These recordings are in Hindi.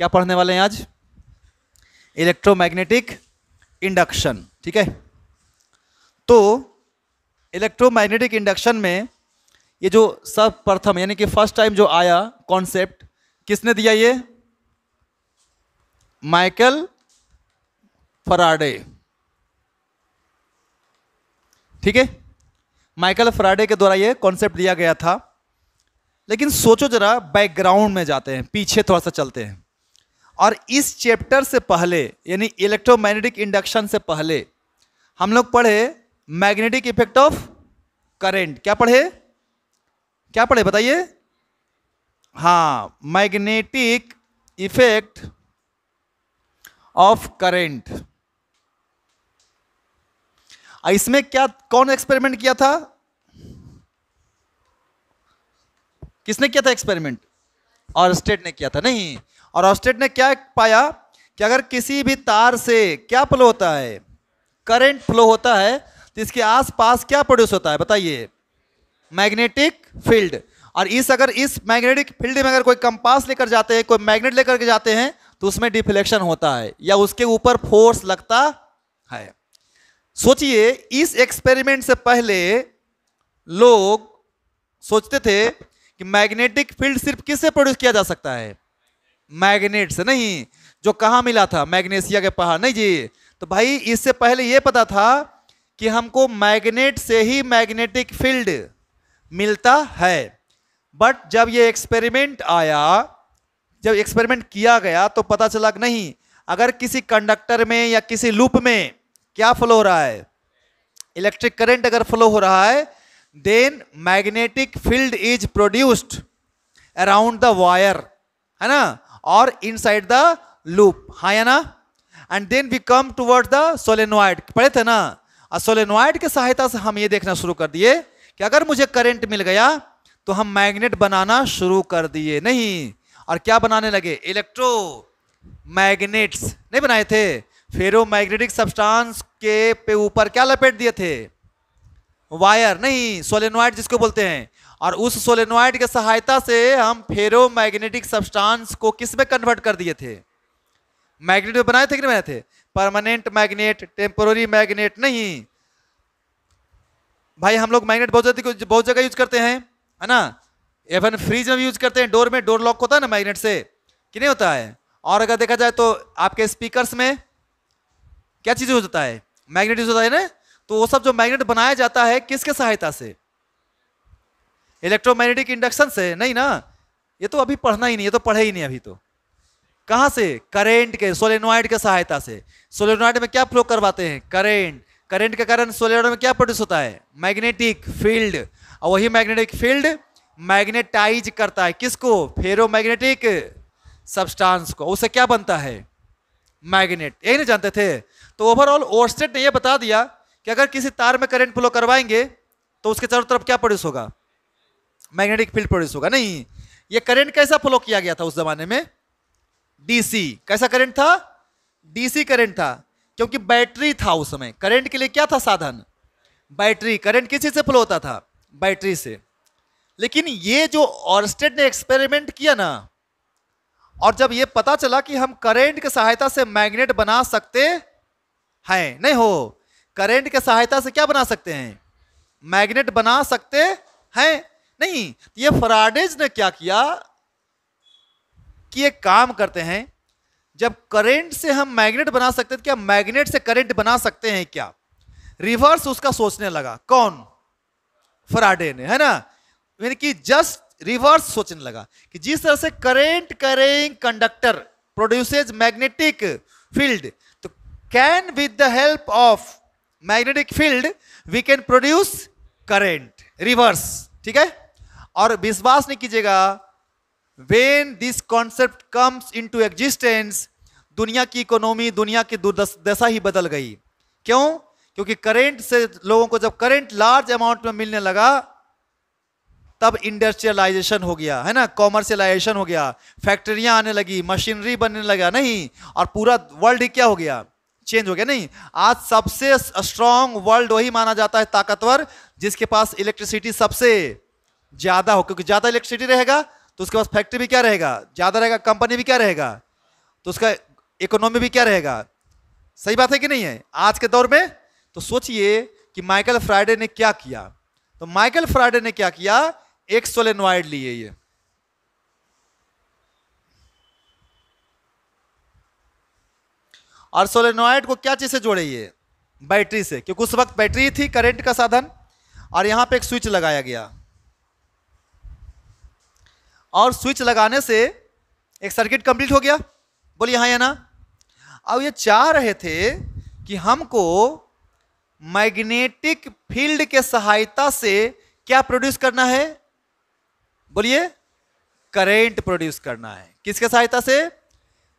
क्या पढ़ने वाले हैं आज? Electromagnetic induction. ठीक है, तो इलेक्ट्रोमैग्नेटिक इंडक्शन में ये जो सब प्रथम यानी कि फर्स्ट टाइम जो आया कॉन्सेप्ट किसने दिया? ये माइकल फराडे। ठीक है, माइकल फराडे के द्वारा ये कॉन्सेप्ट दिया गया था। लेकिन सोचो जरा, बैकग्राउंड में जाते हैं, पीछे थोड़ा सा चलते हैं, और इस चैप्टर से पहले यानी इलेक्ट्रोमैग्नेटिक इंडक्शन से पहले हम लोग पढ़े मैग्नेटिक इफेक्ट ऑफ करंट। क्या पढ़े? क्या पढ़े बताइए? हाँ, मैग्नेटिक इफेक्ट ऑफ करंट। इसमें क्या कौन एक्सपेरिमेंट किया था? किसने किया था एक्सपेरिमेंट? ऑरस्टेड ने किया था। नहीं, और ऑरस्टेड ने क्या पाया कि अगर किसी भी तार से क्या फ्लो होता है, करंट फ्लो होता है, तो इसके आसपास क्या प्रोड्यूस होता है बताइए? Magnetic field. और अगर इस मैग्नेटिक फील्ड में अगर कोई कंपास लेकर जाते हैं, कोई मैग्नेट लेकर के जाते हैं, तो उसमें डिफ्लेक्शन होता है या उसके ऊपर फोर्स लगता है। सोचिए, इस एक्सपेरिमेंट से पहले लोग सोचते थे कि मैग्नेटिक फील्ड सिर्फ किससे प्रोड्यूस किया जा सकता है? मैग्नेट से। नहीं, जो कहां मिला था? मैग्नेशिया के पहाड़। नहीं जी, तो भाई इससे पहले यह पता था कि हमको मैग्नेट से ही मैग्नेटिक फील्ड मिलता है। बट जब ये एक्सपेरिमेंट आया, जब एक्सपेरिमेंट किया गया, तो पता चला कि नहीं, अगर किसी कंडक्टर में या किसी लूप में क्या फ्लो हो रहा है, इलेक्ट्रिक करंट अगर फ्लो हो रहा है, then magnetic field is produced around the wire, है ना, और इनसाइड द लूप। हाँ या ना? And then we come towards the solenoid. पढ़े थे ना? और सोलेनॉइड की सहायता से हम ये देखना शुरू कर दिए कि अगर मुझे करंट मिल गया तो हम मैग्नेट बनाना शुरू कर दिए। नहीं, और क्या बनाने लगे? इलेक्ट्रो मैग्नेट्स नहीं बनाए थे, फेरोमैग्नेटिक सब्सटेंस के पे ऊपर क्या लपेट दिए थे? वायर। नहीं, सोलेनॉइड जिसको बोलते हैं। और उस सोलेनॉइड के सहायता से हम फेरोमैग्नेटिक सब्सटेंस को किस में कन्वर्ट कर दिए थे? मैग्नेट में बनाए थे कि नहीं बनाए थे? Permanent magnet, temporary magnet. नहीं भाई, हम लोग मैग्नेट बहुत जगह यूज करते हैं, है ना, इवन फ्रिज में भी यूज करते हैं, डोर में डोर लॉक होता है ना मैग्नेट से, कि नहीं होता है? और अगर देखा जाए तो आपके स्पीकर्स में क्या चीज यूज होता है? मैग्नेट यूज होता है ना। तो वो सब जो मैग्नेट बनाया जाता है किसके सहायता से? इलेक्ट्रोमैग्नेटिक इंडक्शन से। नहीं ना, ये तो अभी पढ़ना ही नहीं, ये तो पढ़े ही नहीं अभी। तो कहां से? करंट के, सोलेनॉइड के सहायता से। सोलेनॉइड में क्या फ्लो करवाते हैं? करंट। करंट के कारण सोलेनॉइड में क्या प्रोड्यूस होता है? Magnetic field. और वही मैग्नेटिक फील्ड मैग्नेटाइज करता है किसको? फेरोमैग्नेटिक सब्सटेंस को। उससे क्या बनता है? मैग्नेट। यही नहीं जानते थे? तो ओवरऑल ओरस्टेड ने यह बता दिया कि अगर किसी तार में करंट फ्लो करवाएंगे तो उसके चारों तरफ क्या प्रोड्यूस होगा? मैग्नेटिक फील्ड प्रोड्यूस होगा। नहीं, ये करंट कैसा फ्लो किया गया था उस जमाने में? डीसी। कैसा करंट था? डीसी करंट था, क्योंकि बैटरी था उस समय। करंट के लिए क्या था साधन? बैटरी। करंट किस चीज से फ्लो होता था? बैटरी से। लेकिन ये जो ऑरस्टेड ने एक्सपेरिमेंट किया ना, और जब ये पता चला कि हम करंट की सहायता से मैग्नेट बना सकते हैं, नहीं हो, करंट की सहायता से क्या बना सकते हैं? मैग्नेट बना सकते हैं। नहीं, ये फराडेज ने क्या किया कि एक काम करते हैं, जब करंट से हम मैग्नेट बना सकते हैं, क्या मैग्नेट से करंट बना सकते हैं क्या? रिवर्स उसका सोचने लगा। कौन? फराडे ने, है ना। यानी कि जस्ट रिवर्स सोचने लगा कि जिस तरह से current carrying conductor produces magnetic field, तो can with the help of magnetic field we can produce current. Reverse. ठीक है, और विश्वास नहीं कीजिएगा, when this concept comes into existence, दुनिया की इकोनॉमी, दुनिया की दुर्दशा ही बदल गई। क्यों? क्योंकि करंट से लोगों को जब करंट लार्ज अमाउंट में मिलने लगा, तब इंडस्ट्रियलाइजेशन हो गया, है ना, कॉमर्शियलाइजेशन हो गया, फैक्ट्रियां आने लगी, मशीनरी बनने लगा। नहीं, और पूरा वर्ल्ड ही क्या हो गया? चेंज हो गया। नहीं, आज सबसे स्ट्रॉन्ग वर्ल्ड वही माना जाता है, ताकतवर, जिसके पास इलेक्ट्रिसिटी सबसे ज्यादा हो। क्योंकि ज्यादा इलेक्ट्रिसिटी रहेगा तो उसके पास फैक्ट्री भी क्या रहेगा? ज्यादा रहेगा, कंपनी भी क्या रहेगा? तो उसका इकोनॉमी भी क्या रहेगा। सही बात है कि नहीं है आज के दौर में। तो सोचिए कि माइकल फैराडे ने क्या किया। तो माइकल फैराडे ने क्या किया, एक सोलेनॉइड लिए ये, और सोलेनॉइड को क्या चीज से जोड़े, ये बैटरी से, क्योंकि उस वक्त बैटरी थी करंट का साधन, और यहां पे एक स्विच लगाया गया, और स्विच लगाने से एक सर्किट कंप्लीट हो गया। बोलिए हाँ या ना। अब ये चाह रहे थे कि हमको मैग्नेटिक फील्ड के सहायता से क्या प्रोड्यूस करना है, बोलिए करंट प्रोड्यूस करना है। किसके सहायता से,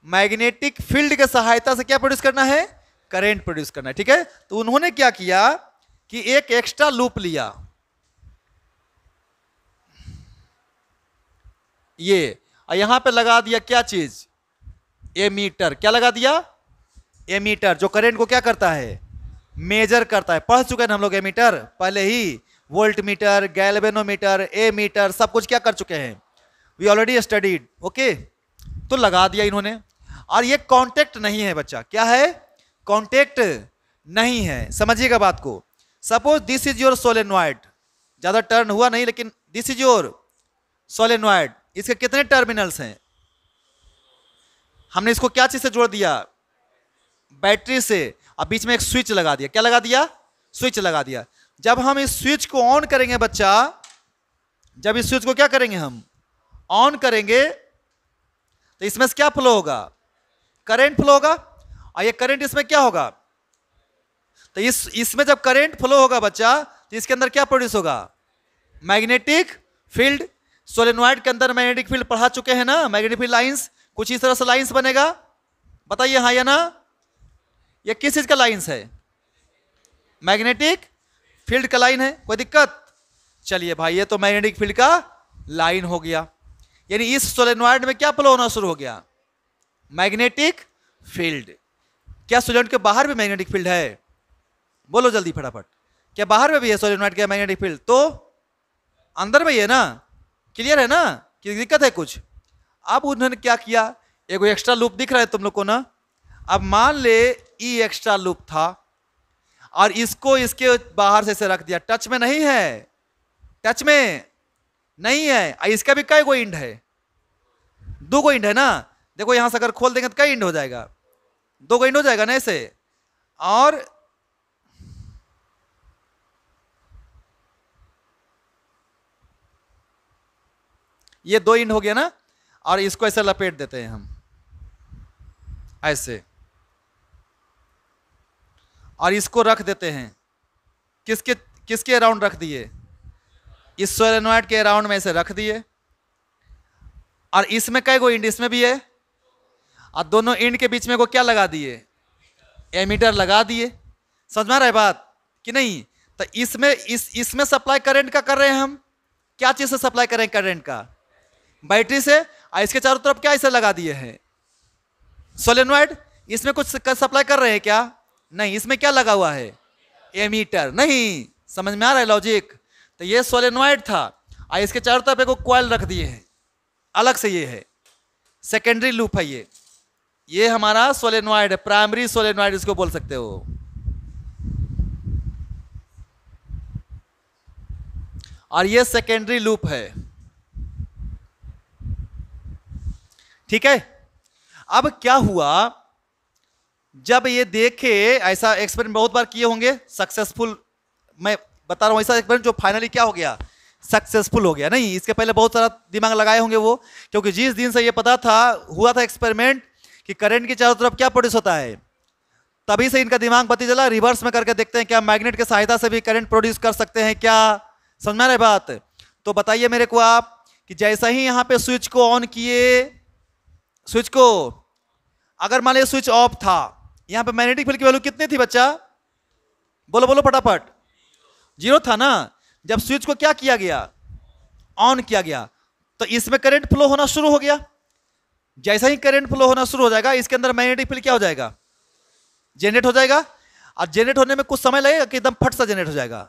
मैग्नेटिक फील्ड के सहायता से क्या प्रोड्यूस करना है, करंट प्रोड्यूस करना है। ठीक है, तो उन्होंने क्या किया कि एक एक्स्ट्रा लूप लिया, ये, और यहां पे लगा दिया क्या चीज, एमीटर। क्या लगा दिया, एमीटर, जो करंट को क्या करता है, मेजर करता है। पढ़ चुके हैं हम लोग एमीटर पहले ही, वोल्ट मीटर, गैल्वेनोमीटर, एमीटर, सब कुछ क्या कर चुके हैं, वी ऑलरेडी स्टडीड। ओके, तो लगा दिया इन्होंने, और ये कांटेक्ट नहीं है बच्चा, क्या है, कांटेक्ट नहीं है। समझिएगा बात को। Suppose this is your solenoid, ज्यादा टर्न हुआ नहीं, लेकिन दिस इज योर सोलेनॉइड। इसके कितने टर्मिनल्स हैं, हमने इसको क्या चीज से जोड़ दिया, बैटरी से, अब बीच में एक स्विच लगा दिया। क्या लगा दिया, स्विच लगा दिया। जब हम इस स्विच को ऑन करेंगे बच्चा, जब इस स्विच को क्या करेंगे हम, ऑन करेंगे, तो इसमें से क्या फ्लो होगा, करंट फ्लो होगा, और ये करंट इसमें क्या होगा, तो इसमें जब करंट फ्लो होगा बच्चा, तो इसके अंदर क्या प्रोड्यूस होगा, मैग्नेटिक फील्ड। सोलेनॉइड के अंदर मैग्नेटिक फील्ड पढ़ा चुके हैं ना, मैग्नेटिक फील्ड लाइंस, कुछ इस तरह से लाइंस बनेगा। बताइए हाँ या ना। ये किस चीज का लाइंस है, मैग्नेटिक फील्ड का लाइन है। कोई दिक्कत, चलिए भाई, ये तो मैग्नेटिक फील्ड का लाइन हो गया। यानी इस सोलेनॉइड में क्या फ्लो होना शुरू हो गया, मैग्नेटिक फील्ड। क्या सोलेनॉइड के बाहर भी मैग्नेटिक फील्ड है, बोलो जल्दी फटाफट, क्या बाहर में भी है सोलेनॉइड का मैग्नेटिक फील्ड, तो अंदर में ही है ना, क्लियर है ना, कि दिक्कत है कुछ। अब उन्होंने क्या किया, एक एक्स्ट्रा लूप दिख रहा है तुम लोग को ना। अब मान ले ई एक्स्ट्रा लूप था, और इसको इसके बाहर से रख दिया, टच में नहीं है, टच में नहीं है। इसका भी कई गो इंड है, 2 गो इंड है ना। देखो यहां से अगर खोल देंगे तो कई इंड हो जाएगा, 2 गो इंड हो जाएगा ना ऐसे, और ये 2 इंड हो गया ना, और इसको ऐसे लपेट देते हैं हम ऐसे, और इसको रख देते हैं किसके किसके अराउंड रख दिए, इस सोलेनॉइड के अराउंड में ऐसे रख दिए। और इसमें कई गो इंड, इसमें भी है, और दोनों इंड के बीच में को क्या लगा दिए, एमीटर लगा दिए। समझ में आ रहा है बात कि नहीं। तो इसमें सप्लाई करंट का कर रहे हैं हम, क्या चीज से सप्लाई कर रहे हैं करंट का, बैटरी से। और इसके चारों तरफ क्या इसे लगा दिए हैं, सोलेनॉइड। इसमें कुछ सप्लाई कर रहे हैं क्या, नहीं। इसमें क्या लगा हुआ है, एमीटर। नहीं, समझ में आ रहा है लॉजिक। तो ये सोलेनॉइड था, और इसके चारों तरफ एक कॉइल रख दिए हैं अलग से, ये है सेकेंडरी लूप है, ये हमारा सोलेनॉइड है, प्राइमरी सोलेनॉइड इसको बोल सकते हो। और ये सेकेंडरी लूप है, ठीक है। अब क्या हुआ, जब ये देखे, ऐसा एक्सपेरिमेंट बहुत बार किए होंगे, सक्सेसफुल, मैं बता रहा हूं ऐसा एक्सपेरिमेंट जो फाइनली क्या हो गया, सक्सेसफुल हो गया। नहीं, इसके पहले बहुत सारा दिमाग लगाए होंगे वो, क्योंकि जिस दिन से ये पता था, हुआ था एक्सपेरिमेंट कि करंट के चारों तरफ क्या प्रोड्यूस होता है, तभी से इनका दिमाग बत्ती जला, रिवर्स में करके देखते हैं क्या मैग्नेट की सहायता से भी करंट प्रोड्यूस कर सकते हैं क्या। समझ में आ रहा है बात। तो बताइए मेरे को आप कि जैसा ही यहां पे स्विच को ऑन किए, स्विच को, अगर मान लीजिए स्विच ऑफ था, यहां पे मैग्नेटिक फील्ड की वैल्यू कितनी थी बच्चा, बोलो बोलो फटाफट, 0 था ना। जब स्विच को क्या किया गया, ऑन किया गया, तो इसमें करंट फ्लो होना शुरू हो गया। जैसा ही करंट फ्लो होना शुरू हो जाएगा, इसके अंदर मैग्नेटिक फील्ड क्या हो जाएगा, जनरेट हो जाएगा। और जनरेट होने में कुछ समय लगेगा कि एकदम फट सा जनरेट हो जाएगा,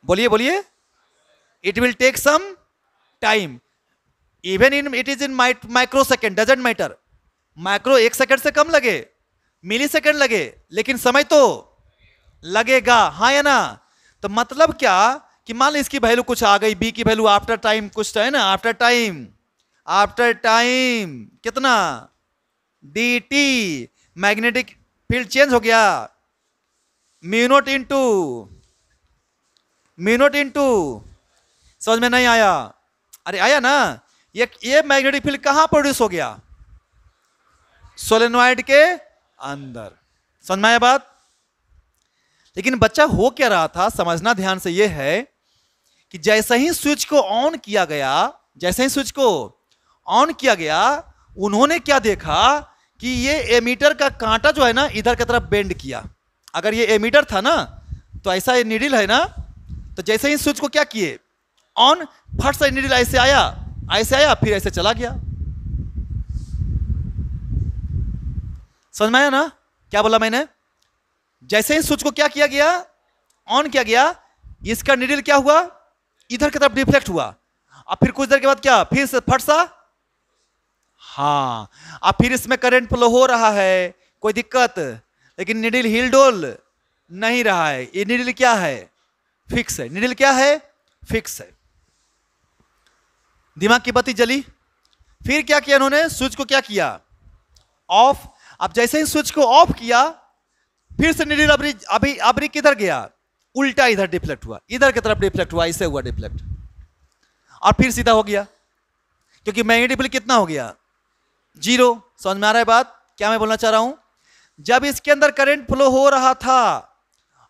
बोलिए बोलिए, it will take some time, even in it is in micro second, doesn't matter. Micro 1 second से कम लगे, मिली सेकंड लगे, लेकिन समय तो लगेगा, हाँ या ना। तो मतलब क्या कि मान लो इसकी वैल्यू कुछ आ गई, बी की वैल्यू आफ्टर टाइम कुछ है ना, आफ्टर टाइम कितना dt, मैग्नेटिक फील्ड चेंज हो गया, म्यू नॉट इनटू, समझ में नहीं आया? अरे आया ना। ये मैग्नेटिक फील्ड कहां प्रोड्यूस हो गया? सोलेनॉइड के अंदर। समझ में आया बात? लेकिन बच्चा हो क्या रहा था, समझना ध्यान से, ये है कि जैसे ही स्विच को ऑन किया गया, उन्होंने क्या देखा कि ये एमीटर का कांटा जो है ना इधर की तरफ बेंड किया। अगर ये एमीटर था ना तो ऐसा ये नीडल है ना, तो जैसे ही स्विच को क्या किए ऑन, फट से नीडल ऐसे आया फिर ऐसे चला गया। समझ में आया ना क्या बोला मैंने? जैसे ही स्विच को क्या किया गया, ऑन किया गया, इसका नीडल क्या हुआ, इधर की तरफ डिफ्लेक्ट हुआ, और फिर कुछ देर के बाद क्या, फिर से फट सा, हाँ, अब फिर इसमें करंट फ्लो हो रहा है, कोई दिक्कत, लेकिन नीडल हिल डोल नहीं रहा है। ये नीडल क्या है, फिक्स है। नीडल क्या है, फिक्स है। दिमाग की बत्ती जली। फिर क्या किया इन्होंने, स्विच को क्या किया, ऑफ। अब जैसे ही स्विच को ऑफ किया, फिर से नीडल अभी किधर गया, उल्टा इधर डिफ्लेक्ट हुआ, इधर की तरफ डिफ्लेक्ट हुआ, इससे हुआ डिफ्लेक्ट, और फिर सीधा हो गया, क्योंकि मैग्नेटिक फील्ड कितना हो गया, 0। समझ में आ रहा है बात क्या मैं बोलना चाह रहा हूं? जब इसके अंदर करंट फ्लो हो रहा था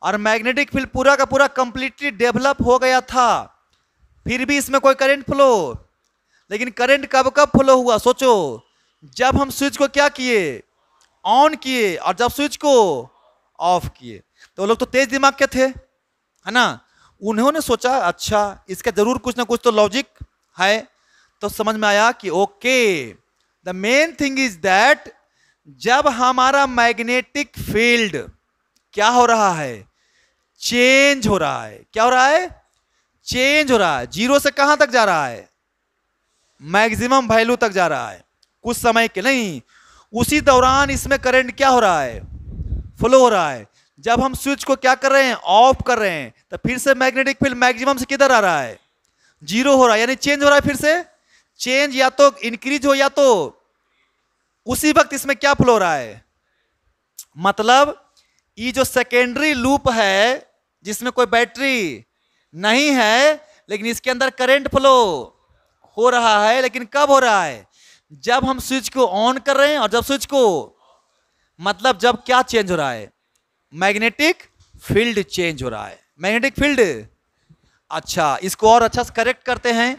और मैग्नेटिक फील्ड पूरा का पूरा कंप्लीटली डेवलप हो गया था, फिर भी इसमें कोई करंट फ्लो, लेकिन करंट कब फ्लो हुआ, सोचो, जब हम स्विच को क्या किए, ऑन किए, और जब स्विच को ऑफ किए। तो लोग तो तेज दिमाग के थे, है ना, उन्होंने सोचा अच्छा इसका जरूर कुछ ना कुछ तो लॉजिक है। तो समझ में आया कि okay, the main thing is that जब हमारा मैग्नेटिक फील्ड क्या हो रहा है, चेंज हो रहा है। क्या हो रहा है, चेंज हो रहा है। 0 से कहां तक जा रहा है, मैक्सिमम वैल्यू तक जा रहा है, कुछ समय के नहीं, उसी दौरान इसमें करंट क्या हो रहा है, फ्लो हो रहा है। जब हम स्विच को क्या कर रहे हैं, ऑफ कर रहे हैं, तो फिर से मैग्नेटिक फील्ड मैक्सिमम से किधर आ रहा है, 0 हो रहा है, यानी चेंज हो रहा है। फिर से चेंज या तो इंक्रीज हो या तो उसी वक्त इसमें क्या फ्लो हो रहा है, मतलब ये जो सेकेंडरी लूप है जिसमें कोई बैटरी नहीं है, लेकिन इसके अंदर करंट फ्लो हो रहा है, लेकिन कब हो रहा है, जब हम स्विच को ऑन कर रहे हैं, और जब स्विच को, मतलब जब क्या चेंज हो रहा है, मैग्नेटिक फील्ड चेंज हो रहा है। मैग्नेटिक फील्ड, अच्छा इसको और अच्छा से करेक्ट करते हैं।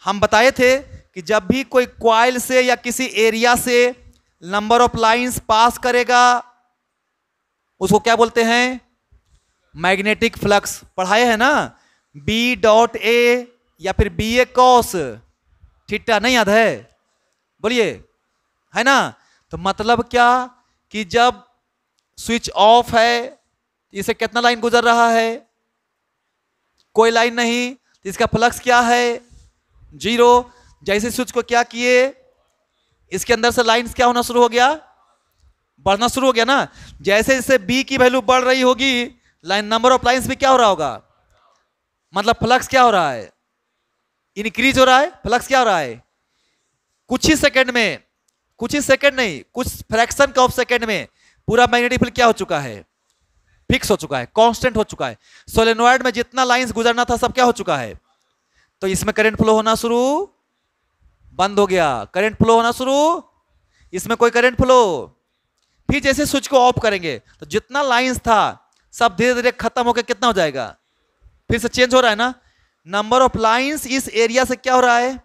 हम बताए थे कि जब भी कोई कॉइल से या किसी एरिया से नंबर ऑफ लाइंस पास करेगा, उसको क्या बोलते हैं, मैग्नेटिक फ्लक्स। पढ़ाए हैं ना, B.A या फिर BA cos थीटा, नहीं याद है, बोलिए, है ना। तो मतलब क्या कि जब स्विच ऑफ है, इसे कितना लाइन गुजर रहा है, कोई लाइन नहीं, तो इसका फ्लक्स क्या है, 0। जैसे स्विच को क्या किए, इसके अंदर से लाइंस क्या होना शुरू हो गया, बढ़ना शुरू हो गया ना। जैसे जैसे B की वैल्यू बढ़ रही होगी, लाइन नंबर ऑफ लाइंस भी क्या हो रहा होगा, मतलब फ्लक्स क्या हो रहा है, इंक्रीज हो रहा है। फ्लक्स क्या हो रहा है, कुछ ही सेकंड में, कुछ ही सेकंड नहीं, कुछ फ्रैक्शन ऑफ सेकंड में पूरा मैग्नेटिक फील्ड क्या हो चुका है, फिक्स हो चुका है, कांस्टेंट हो चुका है। सोलेनॉइड में जितना लाइंस गुजरना था सब क्या हो चुका है। तो इसमें करंट फ्लो होना शुरू, बंद हो गया, करंट फ्लो होना शुरू, इसमें कोई करंट फ्लो। फिर जैसे स्विच को ऑफ करेंगे तो जितना लाइंस था सब धीरे धीरे खत्म होकर कितना हो जाएगा, फिर से चेंज हो रहा है ना। नंबर ऑफ लाइंस इस एरिया से क्या हो रहा है,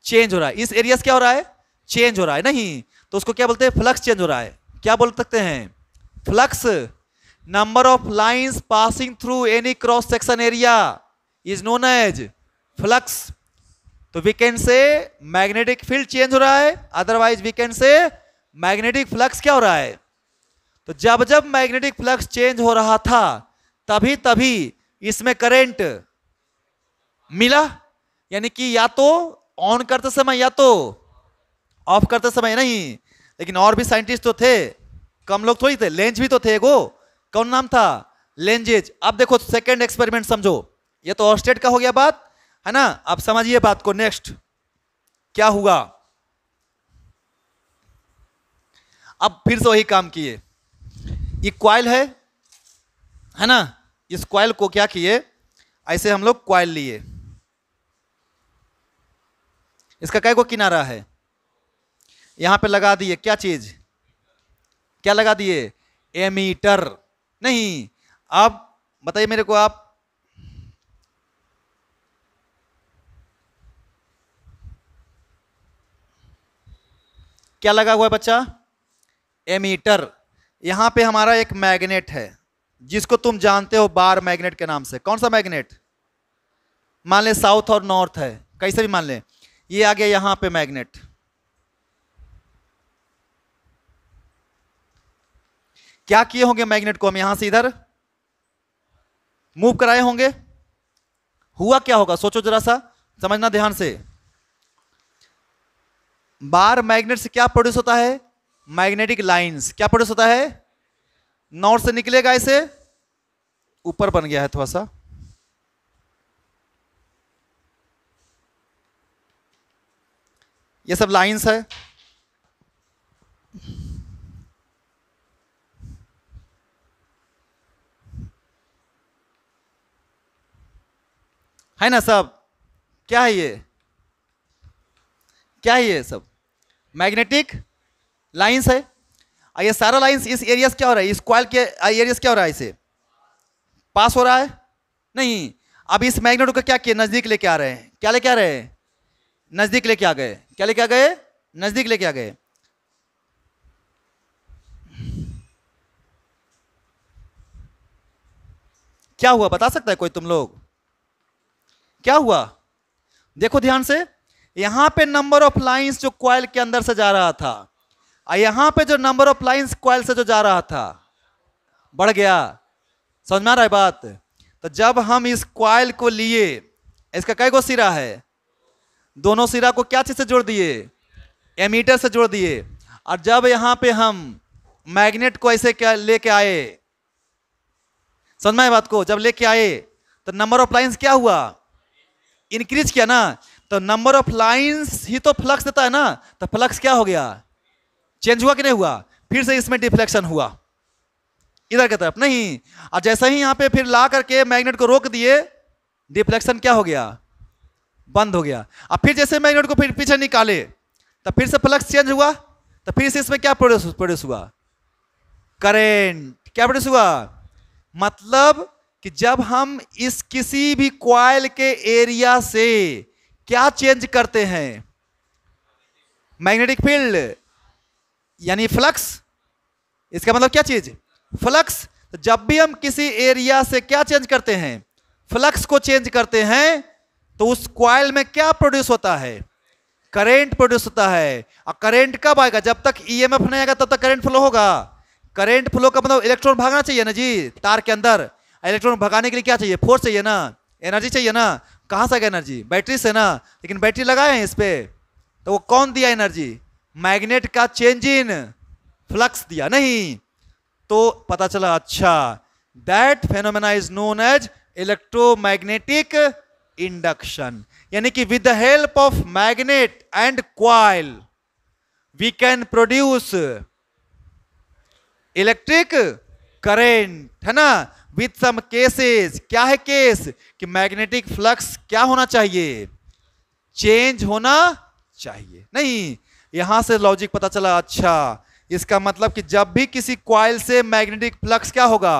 चेंज हो रहा है। इस एरिया से क्या हो रहा है, चेंज हो रहा है, नहीं तो उसको क्या बोलते हैं, फ्लक्स चेंज हो रहा है। क्या बोल सकते हैं, flux. Number of lines passing through any cross section area is known as flux. तो we can say magnetic field change हो रहा है, otherwise we can say magnetic flux क्या हो रहा है। तो जब जब मैग्नेटिक फ्लक्स चेंज हो रहा था तभी तभी इसमें करंट मिला, यानी कि या तो ऑन करते समय या तो ऑफ करते समय, नहीं लेकिन और भी साइंटिस्ट तो थे, कम लोग थोड़ी थे। लेंज भी तो थे एगो, कौन नाम था, लेंजेज। अब देखो सेकंड एक्सपेरिमेंट समझो, ये तो ऑर्स्टेड का हो गया बात है ना। अब समझिए बात को, नेक्स्ट क्या हुआ। अब फिर से वही काम किए, ये क्वाइल है ना, इस क्वाइल को क्या किए, ऐसे हम लोग क्वाइल लिए, इसका कई को किनारा है, यहां पे लगा दिए क्या चीज, क्या लगा दिए, एमीटर। नहीं, अब बताइए मेरे को आप, क्या लगा हुआ है बच्चा, एमीटर। यहां पे हमारा एक मैग्नेट है जिसको तुम जानते हो बार मैग्नेट के नाम से। कौन सा मैग्नेट, मान ले साउथ और नॉर्थ है, कैसे भी मान ले, ये आ गया यहां पे मैग्नेट। क्या किए होंगे मैग्नेट को हम यहां से इधर मूव कराए होंगे, हुआ क्या होगा सोचो जरा सा, समझना ध्यान से। बार मैग्नेट से क्या प्रोड्यूस होता है, मैग्नेटिक लाइंस। क्या प्रोड्यूस होता है, नॉर्थ से निकलेगा, ऐसे ऊपर बन गया है थोड़ा सा, ये सब लाइंस है ना सब। क्या है ये, क्या है ये सब, मैग्नेटिक लाइंस है। और ये सारा लाइंस इस एरिया से क्या हो रहा है, इस कॉइल के एरिया से क्या हो रहा है, इसे पास हो रहा है। नहीं, अब इस मैग्नेट को क्या किए, नजदीक लेके आ रहे हैं। क्या लेके आ रहे हैं, नजदीक लेके आ गए। क्या लेके आ गए, नजदीक लेके आ गए। क्या हुआ बता सकता है कोई तुम लोग, क्या हुआ, देखो ध्यान से। यहां पे नंबर ऑफ लाइंस जो कॉइल के अंदर से जा रहा था, और यहां पे जो नंबर ऑफ लाइंस कॉइल से जो जा रहा था बढ़ गया। समझ में आ रहा है बात। तो जब हम इस कॉइल को लिए, इसका कई गो सिरा है, दोनों सिरा को क्या चीज से जोड़ दिए, एमीटर से जोड़ दिए। और जब यहां पे हम मैग्नेट को ऐसे क्या लेके आए, समझ में आए बात को, जब लेके आए तो नंबर ऑफ लाइंस क्या हुआ, इंक्रीज किया ना। तो नंबर ऑफ लाइंस ही तो फ्लक्स देता है ना, तो फ्लक्स क्या हो गया, चेंज हुआ कि नहीं हुआ। फिर से इसमें डिफ्लेक्शन हुआ इधर की तरफ, नहीं। और जैसे ही यहां पे फिर ला करके मैग्नेट को रोक दिए, डिफ्लेक्शन क्या हो गया, बंद हो गया। अब फिर जैसे मैग्नेट को फिर पीछे निकाले, तो फिर से फ्लक्स चेंज हुआ, तो फिर से इसमें क्या प्रोड्यूस हुआ, करेंट। क्या प्रोड्यूस हुआ, मतलब कि जब हम इस किसी भी कॉइल के एरिया से क्या चेंज करते हैं, मैग्नेटिक फील्ड यानी फ्लक्स। इसका मतलब क्या चीज, फ्लक्स। तो जब भी हम किसी एरिया से क्या चेंज करते हैं, फ्लक्स को चेंज करते हैं, तो उस कॉइल में क्या प्रोड्यूस होता है, करंट प्रोड्यूस होता है। और करंट कब आएगा, जब तक ईएमएफ नहीं आएगा तब तक करंट फ्लो होगा। करंट फ्लो का मतलब इलेक्ट्रॉन भागना चाहिए ना जी, तार के अंदर। इलेक्ट्रॉन भगाने के लिए क्या चाहिए, फोर्स चाहिए ना, एनर्जी चाहिए ना। कहां से आएगा एनर्जी, बैटरी से ना। लेकिन बैटरी लगाए हैं इस पे, तो वो कौन दिया एनर्जी, मैग्नेट का चेंज इन फ्लक्स दिया, नहीं। तो पता चला अच्छा, that phenomena is known as electromagnetic induction. यानी कि with the help of magnet and coil we can produce electric current, है ना। विथ सम केसेस, क्या है केस, कि मैग्नेटिक फ्लक्स क्या होना चाहिए, चेंज होना चाहिए, नहीं। यहां से लॉजिक पता चला, अच्छा इसका मतलब कि जब भी किसी कॉइल से मैग्नेटिक फ्लक्स क्या होगा,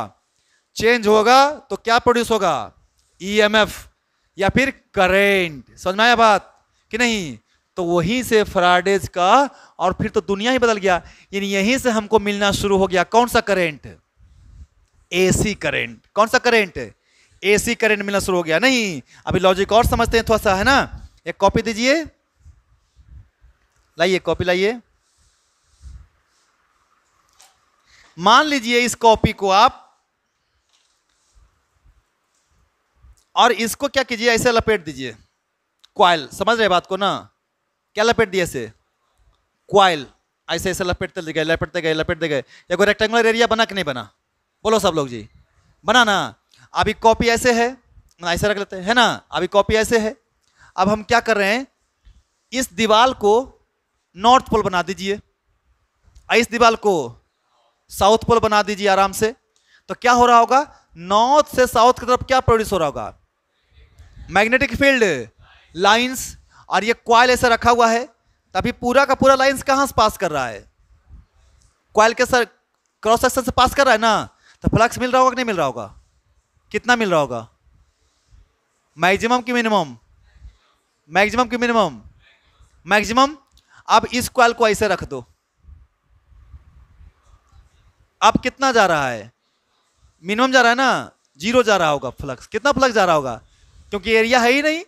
चेंज होगा, तो क्या प्रोड्यूस होगा, ईएमएफ या फिर करेंट। समझ में आया बात कि नहीं। तो वहीं से फैराडेज का, और फिर तो दुनिया ही बदल गया। यानी यहीं से हमको मिलना शुरू हो गया कौन सा करंट, एसी करंट। कौन सा करंट, एसी करंट मिलना शुरू हो गया, नहीं। अभी लॉजिक और समझते हैं थोड़ा सा, है ना। एक कॉपी दीजिए, लाइए कॉपी लाइए। मान लीजिए इस कॉपी को आप, और इसको क्या कीजिए, ऐसे लपेट दीजिए कॉइल। समझ रहे बात को ना, क्या लपेट दिए ऐसे, कॉइल। ऐसे ऐसे लपेटते गए लपेटते गए लपेटते गए, एक रेक्टेंगुलर एरिया बना कि नहीं बना? बोलो सब लोग जी, बना ना। अभी कॉपी ऐसे है, ऐसे रख लेते हैं, है ना? अभी कॉपी ऐसे है। अब हम क्या कर रहे हैं, इस दीवार को नॉर्थ पोल बना दीजिए, इस दीवार को साउथ पोल बना दीजिए आराम से। तो क्या हो रहा होगा, नॉर्थ से साउथ की तरफ क्या प्रोड्यूस हो रहा होगा? Magnetic field lines. और ये कॉइल ऐसे रखा हुआ है, तभी पूरा का पूरा लाइंस कहां से पास कर रहा है? कॉइल के सर क्रॉस सेक्शन से पास कर रहा है ना। तो फ्लक्स मिल रहा होगा कि नहीं मिल रहा होगा? कितना मिल रहा होगा? मैक्सिमम की मिनिमम? मैक्सिमम की मिनिमम? मैक्सिमम। अब इस कॉइल को ऐसे रख दो, अब कितना जा रहा है? मिनिमम जा रहा है ना, 0 जा रहा होगा फ्लक्स। कितना फ्लक्स जा रहा होगा? क्योंकि एरिया है ही नहीं,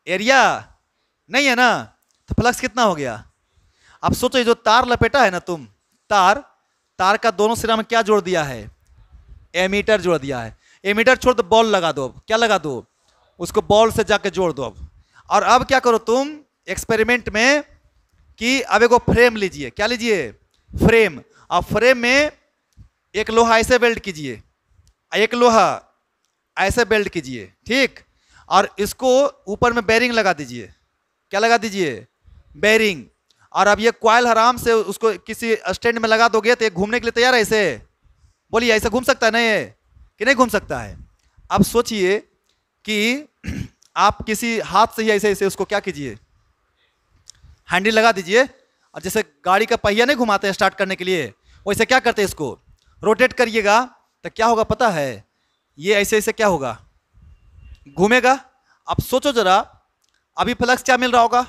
एरिया नहीं है ना, तो फ्लक्स कितना हो गया? अब सोचो, ये जो तार लपेटा है ना तुम, तार का दोनों सिरा में क्या जोड़ दिया है? एमीटर जोड़ दिया है। एमीटर छोड़ दो, बॉल लगा दो। अब क्या लगा दो? उसको बॉल से जाके जोड़ दो अब। और अब क्या करो तुम एक्सपेरिमेंट में कि अब एक फ्रेम लीजिए। क्या लीजिए? फ्रेम। और फ्रेम में एक लोहा ऐसे वेल्ड कीजिए, एक लोहा ऐसे वेल्ड कीजिए, ठीक। और इसको ऊपर में बेरिंग लगा दीजिए। क्या लगा दीजिए? बेरिंग। और अब ये कॉइल आराम से उसको किसी स्टैंड में लगा दोगे तो ये घूमने के लिए तैयार है। ऐसे बोलिए, ऐसे घूम सकता है ना ये, कि नहीं घूम सकता है? अब सोचिए कि आप किसी हाथ से ही ऐसे ऐसे उसको क्या कीजिए, हैंडल लगा दीजिए। और जैसे गाड़ी का पहिया नहीं घुमाते हैं स्टार्ट करने के लिए, वैसे क्या करते हैं, इसको रोटेट करिएगा तो क्या होगा पता है? ये ऐसे ऐसे क्या होगा, घूमेगा। अब सोचो जरा, अभी फ्लक्स क्या मिल रहा होगा?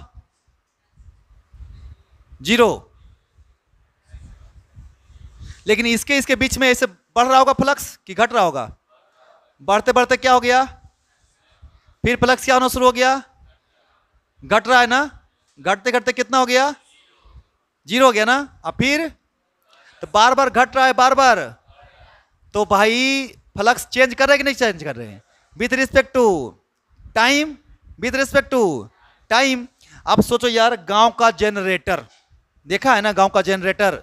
0। लेकिन इसके इसके बीच में ऐसे बढ़ रहा होगा फ्लक्स कि घट रहा होगा? बढ़ते बढ़ते क्या हो गया, फिर फ्लक्स क्या होना शुरू हो गया? घट रहा है ना। घटते घटते कितना हो गया? 0 हो गया ना। अब फिर तो बार बार घट रहा है, बार बार। तो भाई फ्लक्स चेंज कर रहे हैं कि नहीं चेंज कर रहे हैं? With respect to time, with respect to time. अब सोचो यार, गांव का जनरेटर देखा है ना? गांव का जनरेटर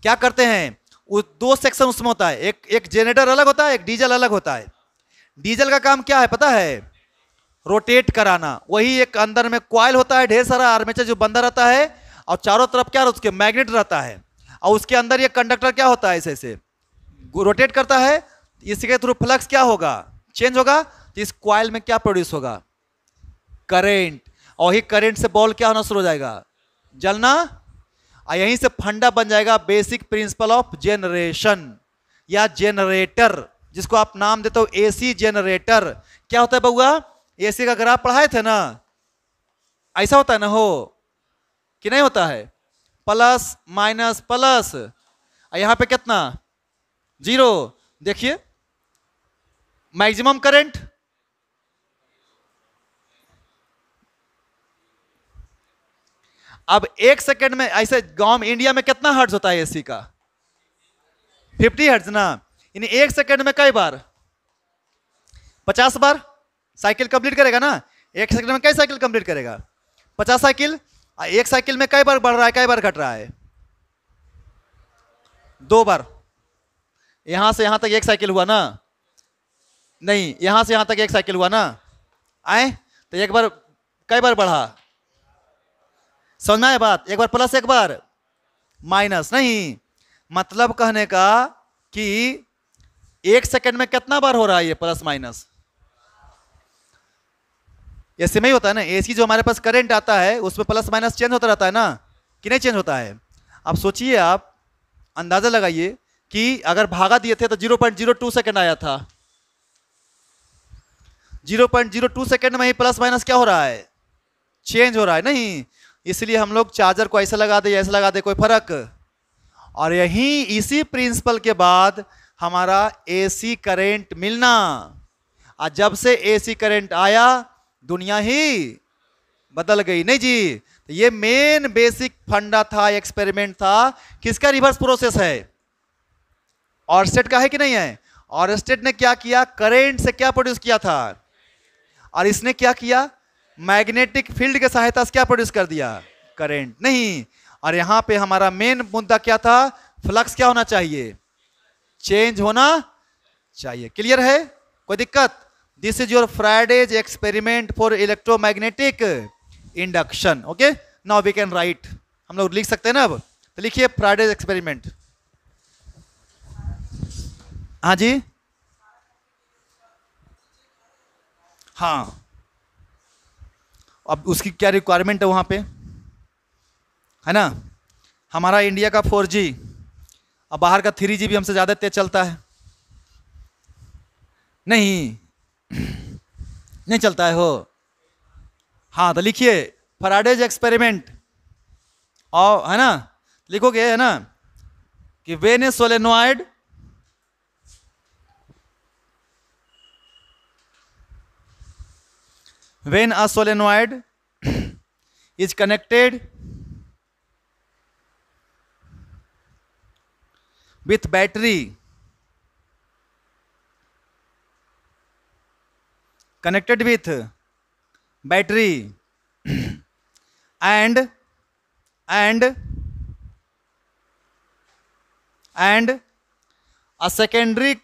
क्या करते हैं, वो 2 सेक्शन उसमें होता है, एक जनरेटर अलग होता है, एक डीजल अलग होता है। डीजल का काम क्या है पता है? रोटेट कराना। वही एक अंदर में कॉइल होता है, ढेर सारा आर्मेचर जो बंधा रहता है, और चारों तरफ क्या उसके मैग्नेट रहता है, और उसके अंदर ये कंडक्टर क्या होता है, ऐसे ऐसे रोटेट करता है। इसके थ्रू फ्लक्स क्या होगा, चेंज होगा। तो इस कॉइल में क्या प्रोड्यूस होगा? करंट। और ही करंट से बॉल क्या होना शुरू हो जाएगा, जलना। और यहीं से फंडा बन जाएगा बेसिक प्रिंसिपल ऑफ जनरेशन या जनरेटर, जिसको आप नाम देते हो एसी जनरेटर। क्या होता है बउआ? एसी का ग्राफ पढ़ाए थे ना, ऐसा होता है ना, हो कि नहीं होता है? प्लस माइनस प्लस, यहां पे कितना? 0। देखिए मैक्सिमम करंट, अब 1 सेकंड में ऐसे गांव में इंडिया में कितना हर्ट्ज होता है एसी का? 50 हर्ट्ज ना। यानी 1 सेकंड में कई बार? 50 बार साइकिल कंप्लीट करेगा ना। 1 सेकंड में कई साइकिल कंप्लीट करेगा? 50 साइकिल। 1 साइकिल में कई बार बढ़ रहा है, कई बार घट रहा है? 2 बार। यहां से यहां तक 1 साइकिल हुआ ना, नहीं यहां से यहां तक 1 साइकिल हुआ ना, आए तो 1 बार कई बार बढ़ा? समझ में आया बात? 1 बार प्लस 1 बार माइनस। नहीं, मतलब कहने का कि 1 सेकंड में कितना बार हो रहा है ये प्लस माइनस? ऐसे में ही होता है ना। एसी जो हमारे पास करंट आता है उसमें प्लस माइनस चेंज होता रहता है ना, कि नहीं चेंज होता है? अब सोचिए, आप अंदाजा लगाइए कि अगर भागा दिए थे तो 0.02 सेकंड आया था। 0.02 सेकंड में ही प्लस माइनस क्या हो रहा है, चेंज हो रहा है। नहीं, इसलिए हम लोग चार्जर को ऐसे लगा दे ऐसे लगा दे, कोई फर्क। और यही इसी प्रिंसिपल के बाद हमारा एसी करंट मिलना। और जब से एसी करंट आया दुनिया ही बदल गई। नहीं जी, तो ये मेन बेसिक फंडा था, एक्सपेरिमेंट था। किसका रिवर्स प्रोसेस है? ऑरस्टेड का है कि नहीं है? ऑरस्टेड ने क्या किया, करंट से क्या प्रोड्यूस किया था, और इसने क्या किया, मैग्नेटिक फील्ड के सहायता से क्या प्रोड्यूस कर दिया, करंट। नहीं, और यहां पे हमारा मेन मुद्दा क्या था, फ्लक्स क्या होना चाहिए, चेंज होना चाहिए। क्लियर है, कोई दिक्कत? This is your Faraday's experiment for electromagnetic induction. Okay, now we can write, हम लोग लिख सकते हैं ना अब, तो लिखिए फ्राइडेज एक्सपेरिमेंट। हाँ जी, हाँ, अब उसकी क्या रिक्वायरमेंट है वहां पे, है ना? हमारा इंडिया का 4G, अब बाहर का 3G भी हमसे ज़्यादा तेज चलता है। नहीं नहीं चलता है हो। हाँ, तो लिखिए फैराडेज एक्सपेरिमेंट, और है ना, लिखोगे है ना कि when A solenoid when a solenoid is connected with battery, connected with battery and a secondary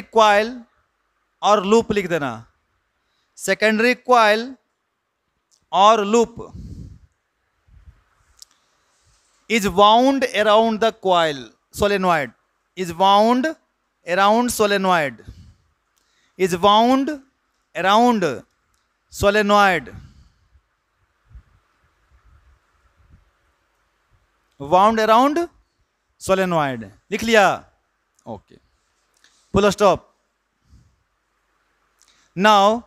coil और लूप लिख देना, सेकेंडरी क्वाइल और loop is wound around the coil solenoid, is wound around solenoid, is wound around solenoid, wound around solenoid. लिख लिया? Okay, full stop. नाउ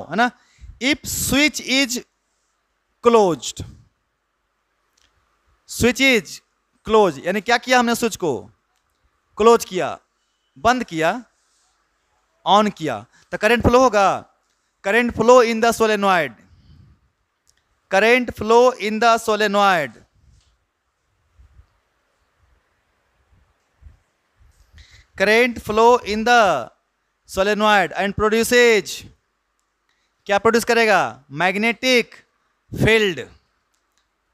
है ना, if switch is closed, switch is close यानी क्या किया हमने, स्विच को क्लोज किया, बंद किया, ऑन किया, तो करंट फ्लो होगा, current flow in the solenoid, current flow in the solenoid, current flow in the solenoid and produces, क्या प्रोड्यूस करेगा, magnetic field,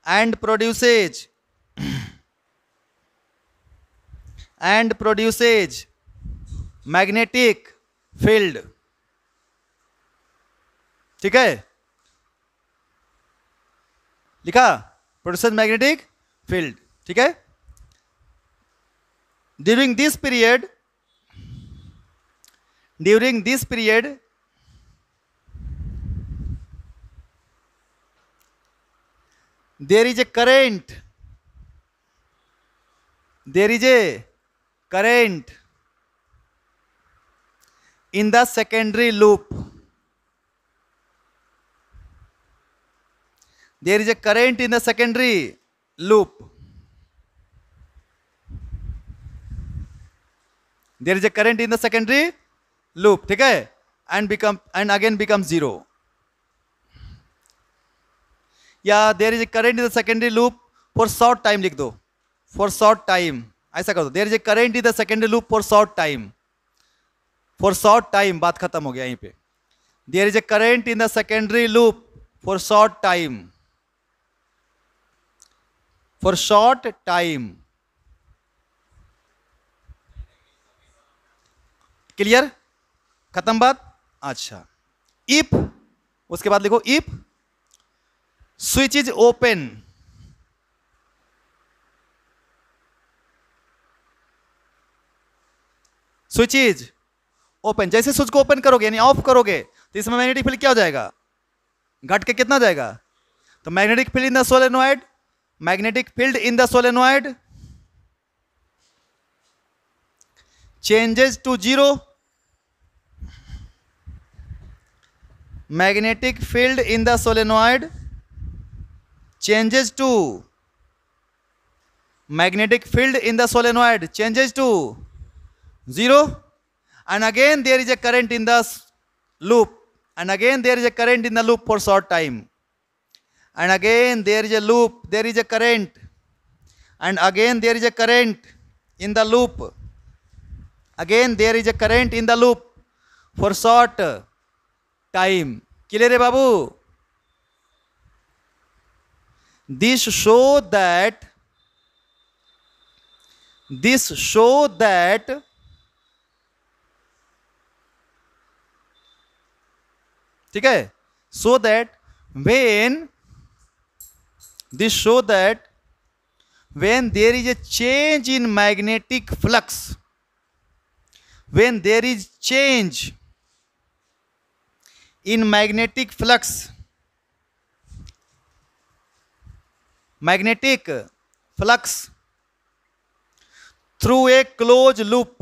and produces magnetic field. ठीक है, लिखा, प्रोड्यूसेस मैग्नेटिक फील्ड। ठीक है, during this period there is a current in the secondary loop, there is a current in the secondary loop, there is a current in the secondary loop, ठीक है, and again becomes zero, या there is a current in the secondary loop for short time, लिख दो, for short time, ऐसा कर दो, there is a current in the secondary loop for short time, for short time, बात खत्म हो गया यहीं पे, there is a current in the secondary loop for short time, for short time। Clear, खत्म बात? अच्छा, इफ, उसके बाद लिखो if switch is open, switch is open, जैसे स्विच को ओपन करोगे यानी ऑफ करोगे तो इसमें मैग्नेटिक फील्ड क्या हो जाएगा, घट के कितना जाएगा, तो magnetic field in the solenoid, magnetic field in the solenoid changes to zero, magnetic field in the solenoid changes to, magnetic field in the solenoid changes to zero, and again there is a current in the loop, and again there is a current in the loop for short time, and again there is a loop, there is a current, and again there is a current in the loop, again there is a current in the loop for short time. Clear है बाबू? दिस शो दैट ठीक है, so that when there is a change in magnetic flux, when there is change in magnetic flux through a closed loop,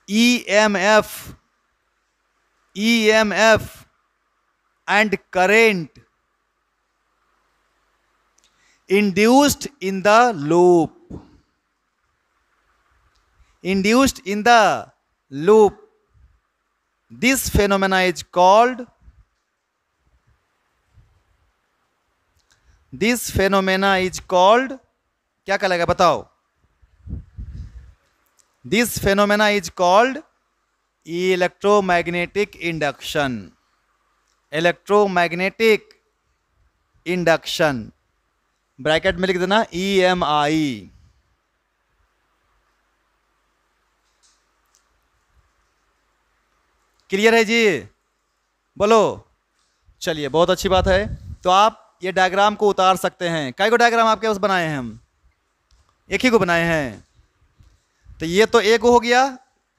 EMF and current induced in the loop, this phenomena is called क्या कहलाएगा बताओ? This phenomena is called electromagnetic induction. Bracket में लिख देना EMI। क्लियर है जी? बोलो। चलिए, बहुत अच्छी बात है। तो आप ये डायग्राम को उतार सकते हैं। कई को डायग्राम आपके पास बनाए हैं? हम एक ही को बनाए हैं। तो ये तो एक हो गया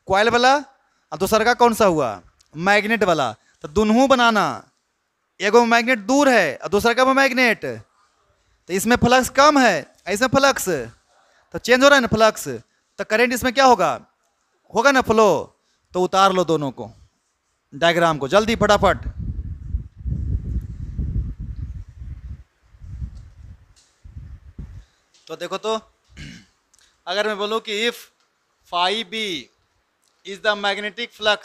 कॉइल वाला, और दूसरा का कौन सा हुआ? मैग्नेट वाला। तो दोनों बनाना, एक मैग्नेट दूर है और दूसरा का मैग्नेट। तो इसमें फ्लक्स कम है, इसमें फ्लक्स तो चेंज हो रहा है ना फ्लक्स, तो करंट इसमें क्या होगा ना फ्लो। तो उतार लो दोनों को, डायग्राम को जल्दी फटाफट। तो देखो, तो अगर मैं बोलूं कि if phi b is the magnetic flux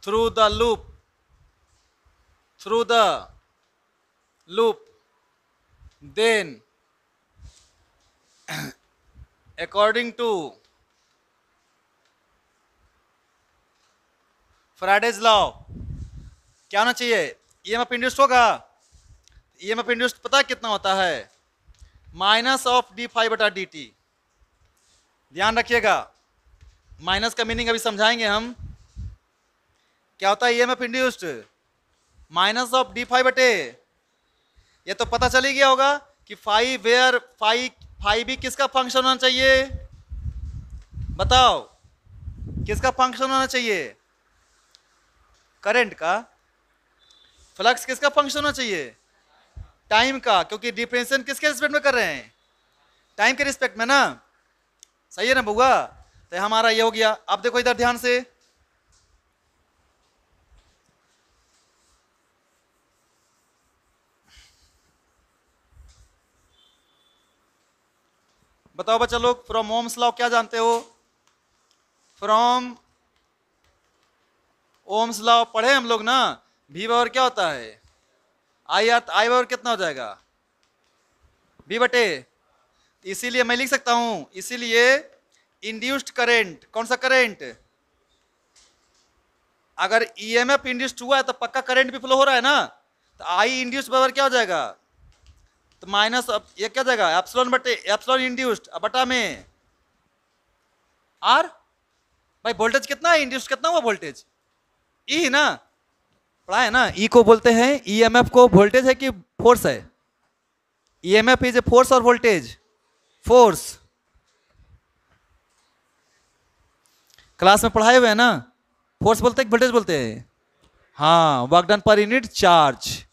through the loop, then according to Faraday's law क्या होना चाहिए? EMF इंड्यूस्ड होगा। EMF इंड्यूस्ड पता है कितना होता है? Minus of d∅/dt। ध्यान रखिएगा, माइनस का मीनिंग अभी समझाएंगे हम। क्या होता है EMF induced? Minus of d∅/। ये तो पता चल ही गया होगा कि फाई भी किसका फंक्शन होना चाहिए? बताओ, किसका फंक्शन होना चाहिए? करंट का। फ्लक्स किसका फंक्शन होना चाहिए? टाइम का, क्योंकि डिफरेंशिएशन किसके रिस्पेक्ट में कर रहे हैं? टाइम के रिस्पेक्ट में ना। सही है ना बुआ? तो हमारा ये हो गया। अब देखो इधर ध्यान से, बताओ बच्चा लोग, फ्रॉम ओम्स लॉ क्या जानते हो? फ्रॉम ओम्स लॉ पढ़े हम लोग ना। V बराबर क्या होता है? I बराबर कितना हो जाएगा? V/। इसीलिए मैं लिख सकता हूं, इसीलिए इंड्यूस्ड करंट, कौन सा करंट? अगर EMF इंड्यूस्ड हुआ है तो पक्का करंट भी फ्लो हो रहा है ना। तो I इंड्यूस्ड बराबर क्या हो जाएगा? तो माइनस, अब ये क्या जाएगा? एप्सिलॉन इंड्यूस्ड बटा में R। भाई वोल्टेज कितना है? इंड्यूस्ड कितना हुआ वोल्टेज? E ना, पढ़ा है ना। E को बोलते हैं, EMF को वोल्टेज है कि फोर्स है? EMF इज ए फोर्स और वोल्टेज फोर्स। क्लास में पढ़ाए हुए हैं ना। फोर्स बोलते हैं वोल्टेज बोलते हैं? हाँ, work done per unit charge.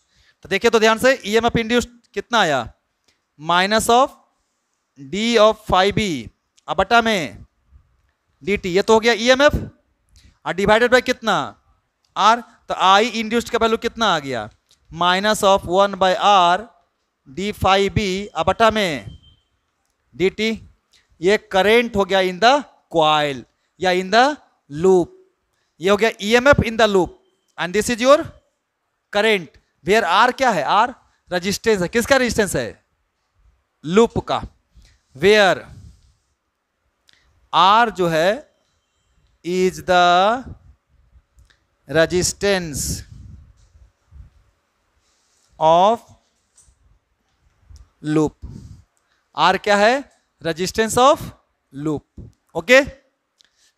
तो देखिए तो ध्यान से, EMF इंड्यूस्ड कितना आया? Minus of D of phi B बटा में dt। ये तो हो गया EMF, और डिवाइडेड बाय कितना? R। तो I इंड्यूस्ड का वैल्यू कितना आ गया? Minus of 1/R d phi B बटा में dt। ये करेंट हो गया इन द कॉइल या इन द लूप। ये हो गया EMF in the loop, and this is your current, where R क्या है, आर रेजिस्टेंस है, किसका रेजिस्टेंस है, लूप का, वेयर आर जो है is the resistance of loop, R क्या है, रेजिस्टेंस ऑफ लूप। ओके,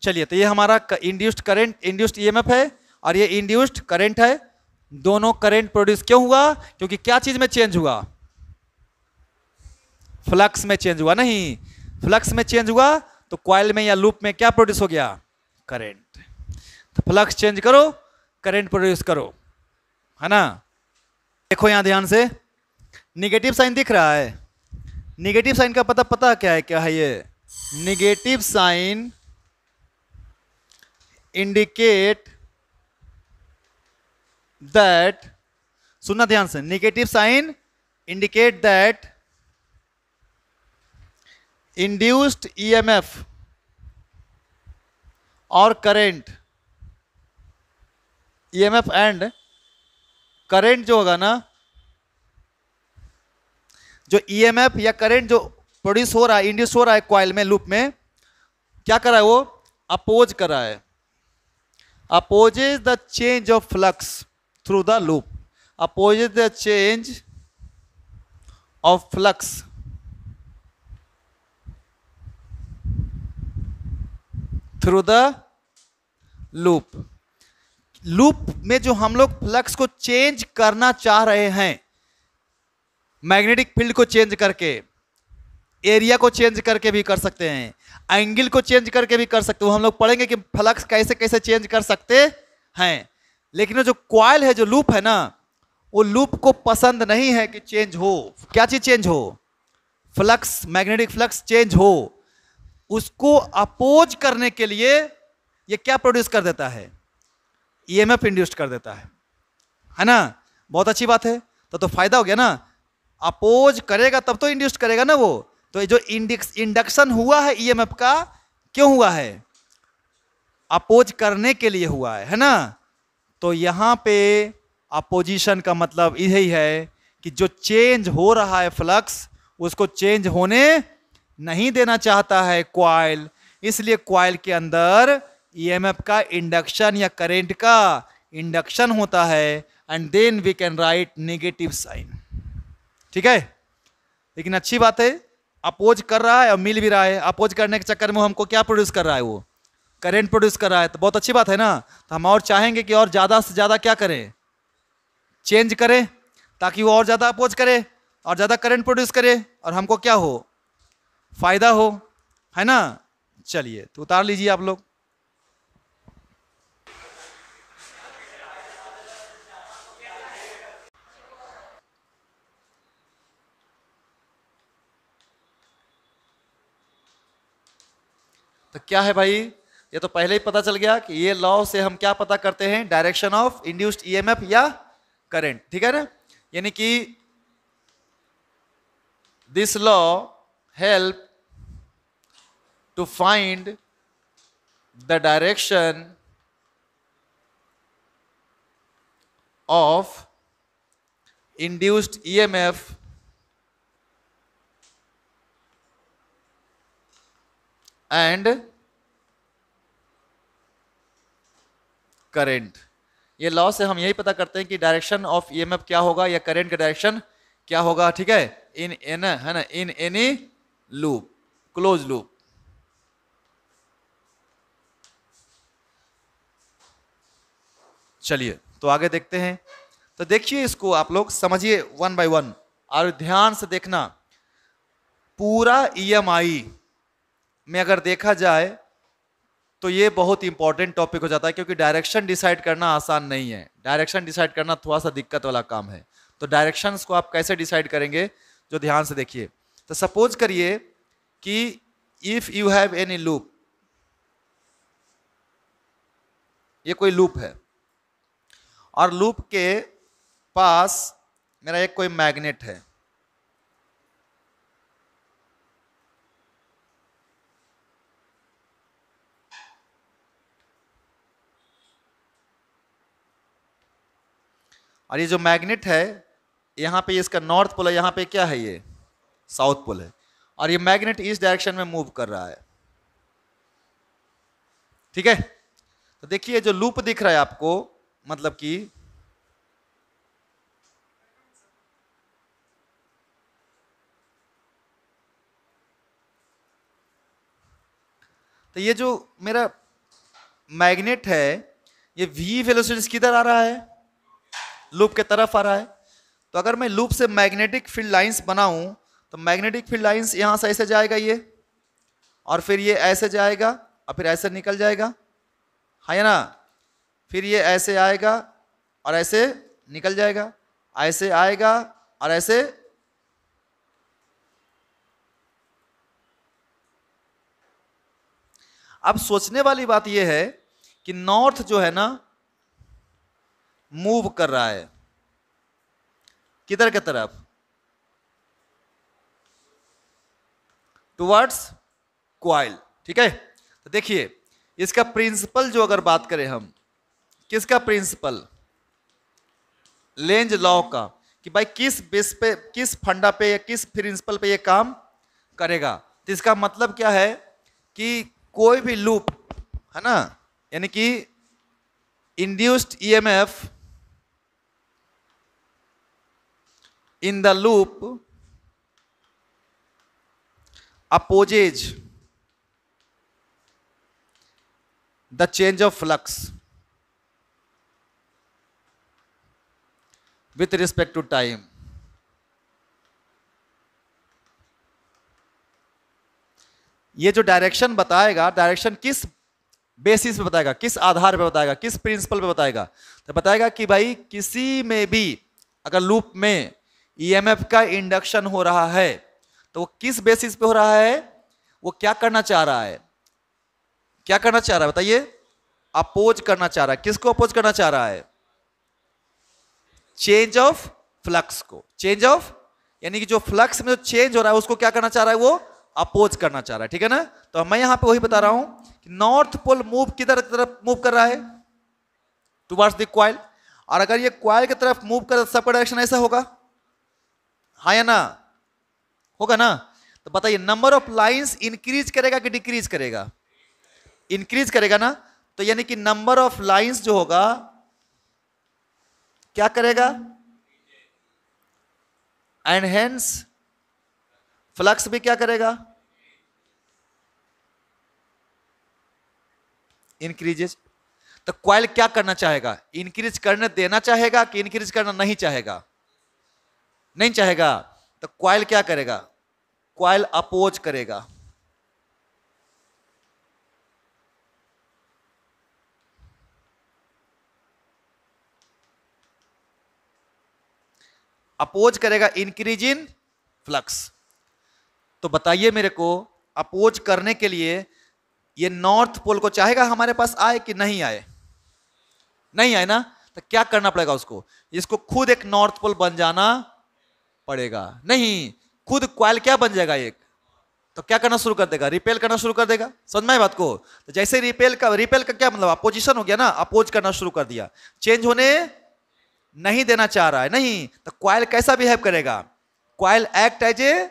चलिए, तो ये हमारा इंड्यूस्ड करंट, इंड्यूस्ड ईएमएफ है और ये इंड्यूस्ड करंट है। दोनों करंट प्रोड्यूस क्यों हुआ, क्योंकि क्या चीज में चेंज हुआ, फ्लक्स में चेंज हुआ, नहीं फ्लक्स में चेंज हुआ तो कॉइल में या लूप में क्या प्रोड्यूस हो गया, करंट। तो फ्लक्स चेंज करो, करंट प्रोड्यूस करो, है ना। देखो यहां ध्यान से, निगेटिव साइन दिख रहा है, निगेटिव साइन का पता क्या है, क्या है ये, निगेटिव साइन इंडिकेट दैट, सुनना ध्यान से, negative sign indicate that induced EMF और करंट, ईएमएफ एंड करंट जो होगा ना, जो ईएमएफ या करंट जो प्रोड्यूस हो रहा है, इंड्यूस हो रहा है कॉइल में, लूप में, क्या कर रहा है वो, अपोज कर रहा है, opposes the change of flux through the loop, opposes the change of flux through the loop. Loop में जो हम लोग फ्लक्स को चेंज करना चाह रहे हैं, मैग्नेटिक फील्ड को चेंज करके, एरिया को चेंज करके भी कर सकते हैं, एंगल को चेंज करके भी कर सकते हो, हम लोग पढ़ेंगे कि फ्लक्स कैसे कैसे चेंज कर सकते हैं। लेकिन वो जो कॉइल है, जो लूप है ना, वो लूप को पसंद नहीं है कि चेंज हो, क्या चीज चेंज हो, फ्लक्स, मैग्नेटिक फ्लक्स चेंज हो। उसको अपोज करने के लिए ये क्या प्रोड्यूस कर देता है, ईएमएफ इंड्यूस्ड कर देता है ना। बहुत अच्छी बात है, तो फायदा हो गया ना, अपोज करेगा तब तो इंड्यूस्ड करेगा ना वो। तो ये जो इंडक्शन हुआ है ईएमएफ का, क्यों हुआ है, अपोज करने के लिए हुआ है ना। तो यहां पे अपोजिशन का मतलब यही है कि जो चेंज हो रहा है फ्लक्स, उसको चेंज होने नहीं देना चाहता है कॉइल, इसलिए कॉइल के अंदर ईएमएफ का इंडक्शन या करंट का इंडक्शन होता है, and then we can write negative sign, ठीक है। लेकिन अच्छी बात है, अपोज कर रहा है और मिल भी रहा है, अपोज करने के चक्कर में हमको क्या प्रोड्यूस कर रहा है, वो करंट प्रोड्यूस कर रहा है, तो बहुत अच्छी बात है ना। तो हम और चाहेंगे कि और ज्यादा से ज्यादा क्या करें, चेंज करें, ताकि वो और ज्यादा अपोज करे और ज्यादा करंट प्रोड्यूस करे और हमको क्या हो, फायदा हो, है ना। चलिए, तो उतार लीजिए आप लोग। तो क्या है भाई, ये तो पहले ही पता चल गया कि ये लॉ से हम क्या पता करते हैं, डायरेक्शन ऑफ इंड्यूस्ड ईएमएफ या करंट, ठीक है ना। यानी कि this law help to find the direction of induced EMF and current. ये लॉ से हम यही पता करते हैं कि डायरेक्शन ऑफ ईएमएफ क्या होगा या करंट का डायरेक्शन क्या होगा, ठीक है, इन एन, है ना, in any loop, close loop. चलिए, तो आगे देखते हैं। तो देखिए, इसको आप लोग समझिए वन बाय वन और ध्यान से देखना। पूरा ईएमआई में अगर देखा जाए तो ये बहुत इंपॉर्टेंट टॉपिक हो जाता है, क्योंकि डायरेक्शन डिसाइड करना आसान नहीं है, डायरेक्शन डिसाइड करना थोड़ा सा दिक्कत वाला काम है। तो डायरेक्शंस को आप कैसे डिसाइड करेंगे, जो ध्यान से देखिए। तो सपोज करिए कि if you have any loop, ये कोई लूप है और लूप के पास मेरा एक कोई मैग्नेट है, और ये जो मैग्नेट है यहाँ पे इसका नॉर्थ पोल है, यहाँ पे क्या है ये साउथ पोल है, और ये मैग्नेट इस डायरेक्शन में मूव कर रहा है। ठीक है, तो देखिए जो लूप दिख रहा है आपको, मतलब कि तो ये जो मेरा मैग्नेट है ये v वेलोसिटी किधर आ रहा है, लूप के तरफ आ रहा है। तो अगर मैं लूप से मैग्नेटिक फील्ड लाइंस बनाऊं तो मैग्नेटिक फील्ड लाइंस यहां से ऐसे जाएगा ये, और फिर ये ऐसे जाएगा और फिर ऐसे निकल जाएगा, है ना, फिर ये ऐसे आएगा और ऐसे निकल जाएगा, ऐसे आएगा और ऐसे। अब सोचने वाली बात यह है कि नॉर्थ जो है ना मूव कर रहा है किधर की तरफ, टुवर्ड्स क्वाइल। ठीक है, तो देखिए इसका प्रिंसिपल जो अगर बात करें हम, किसका प्रिंसिपल, लेंज लॉ का, कि भाई किस बेस पे, किस फंडा पे या किस प्रिंसिपल पे ये काम करेगा। तो इसका मतलब क्या है कि कोई भी लूप है ना, यानी कि induced EMF in the loop opposes the change of flux with respect to time. ये जो डायरेक्शन बताएगा, डायरेक्शन किस बेसिस पे बताएगा, किस आधार पे बताएगा, किस प्रिंसिपल पे बताएगा, तो बताएगा कि भाई किसी में भी अगर लूप में ईएमएफ का इंडक्शन हो रहा है तो वो किस बेसिस पे हो रहा है, वो क्या करना चाह रहा है, क्या करना चाह रहा है बताइए, अपोज करना चाह रहा है। किसको अपोज करना चाह रहा है, चेंज ऑफ फ्लक्स को। चेंज ऑफ यानी कि जो फ्लक्स में जो चेंज हो रहा है उसको क्या करना चाह रहा है, वो अपोज करना चाह रहा है। ठीक है ना, तो मैं यहां पे वही बता रहा हूं कि नॉर्थ पोल मूव किधर तरफ मूव कर रहा है, टुवर्ड्स द क्वाइल। और अगर ये क्वाइल की तरफ मूव कर, सबका डायरेक्शन ऐसा होगा, हाँ या ना, होगा ना। तो बताइए नंबर ऑफ लाइंस इंक्रीज करेगा कि डिक्रीज करेगा, इंक्रीज करेगा ना। तो यानी कि नंबर ऑफ लाइंस जो होगा क्या करेगा, एंड हेंस फ्लक्स भी क्या करेगा, इंक्रीजेस। तो क्वाइल क्या करना चाहेगा, इंक्रीज करने देना चाहेगा कि इंक्रीज करना नहीं चाहेगा, नहीं चाहेगा। तो क्वाइल क्या करेगा, क्वाइल अपोज करेगा। अपोज करेगा इंक्रीज इन फ्लक्स। तो बताइए मेरे को, अपोज करने के लिए ये नॉर्थ पोल को चाहेगा हमारे पास आए कि नहीं आए, नहीं आए ना। तो क्या करना पड़ेगा उसको, इसको खुद एक नॉर्थ पोल बन जाना पड़ेगा। नहीं, खुद क्वाइल क्या बन जाएगा एक, तो क्या करना शुरू कर देगा, रिपेल करना शुरू कर देगा। समझ में आई बात को। तो जैसे रिपेल का क्या मतलब, अपोजिशन हो गया ना, अपोज करना शुरू कर दिया, चेंज होने नहीं देना चाह रहा है, नहीं। तो क्वाइल कैसा बिहेव करेगा, coil act as a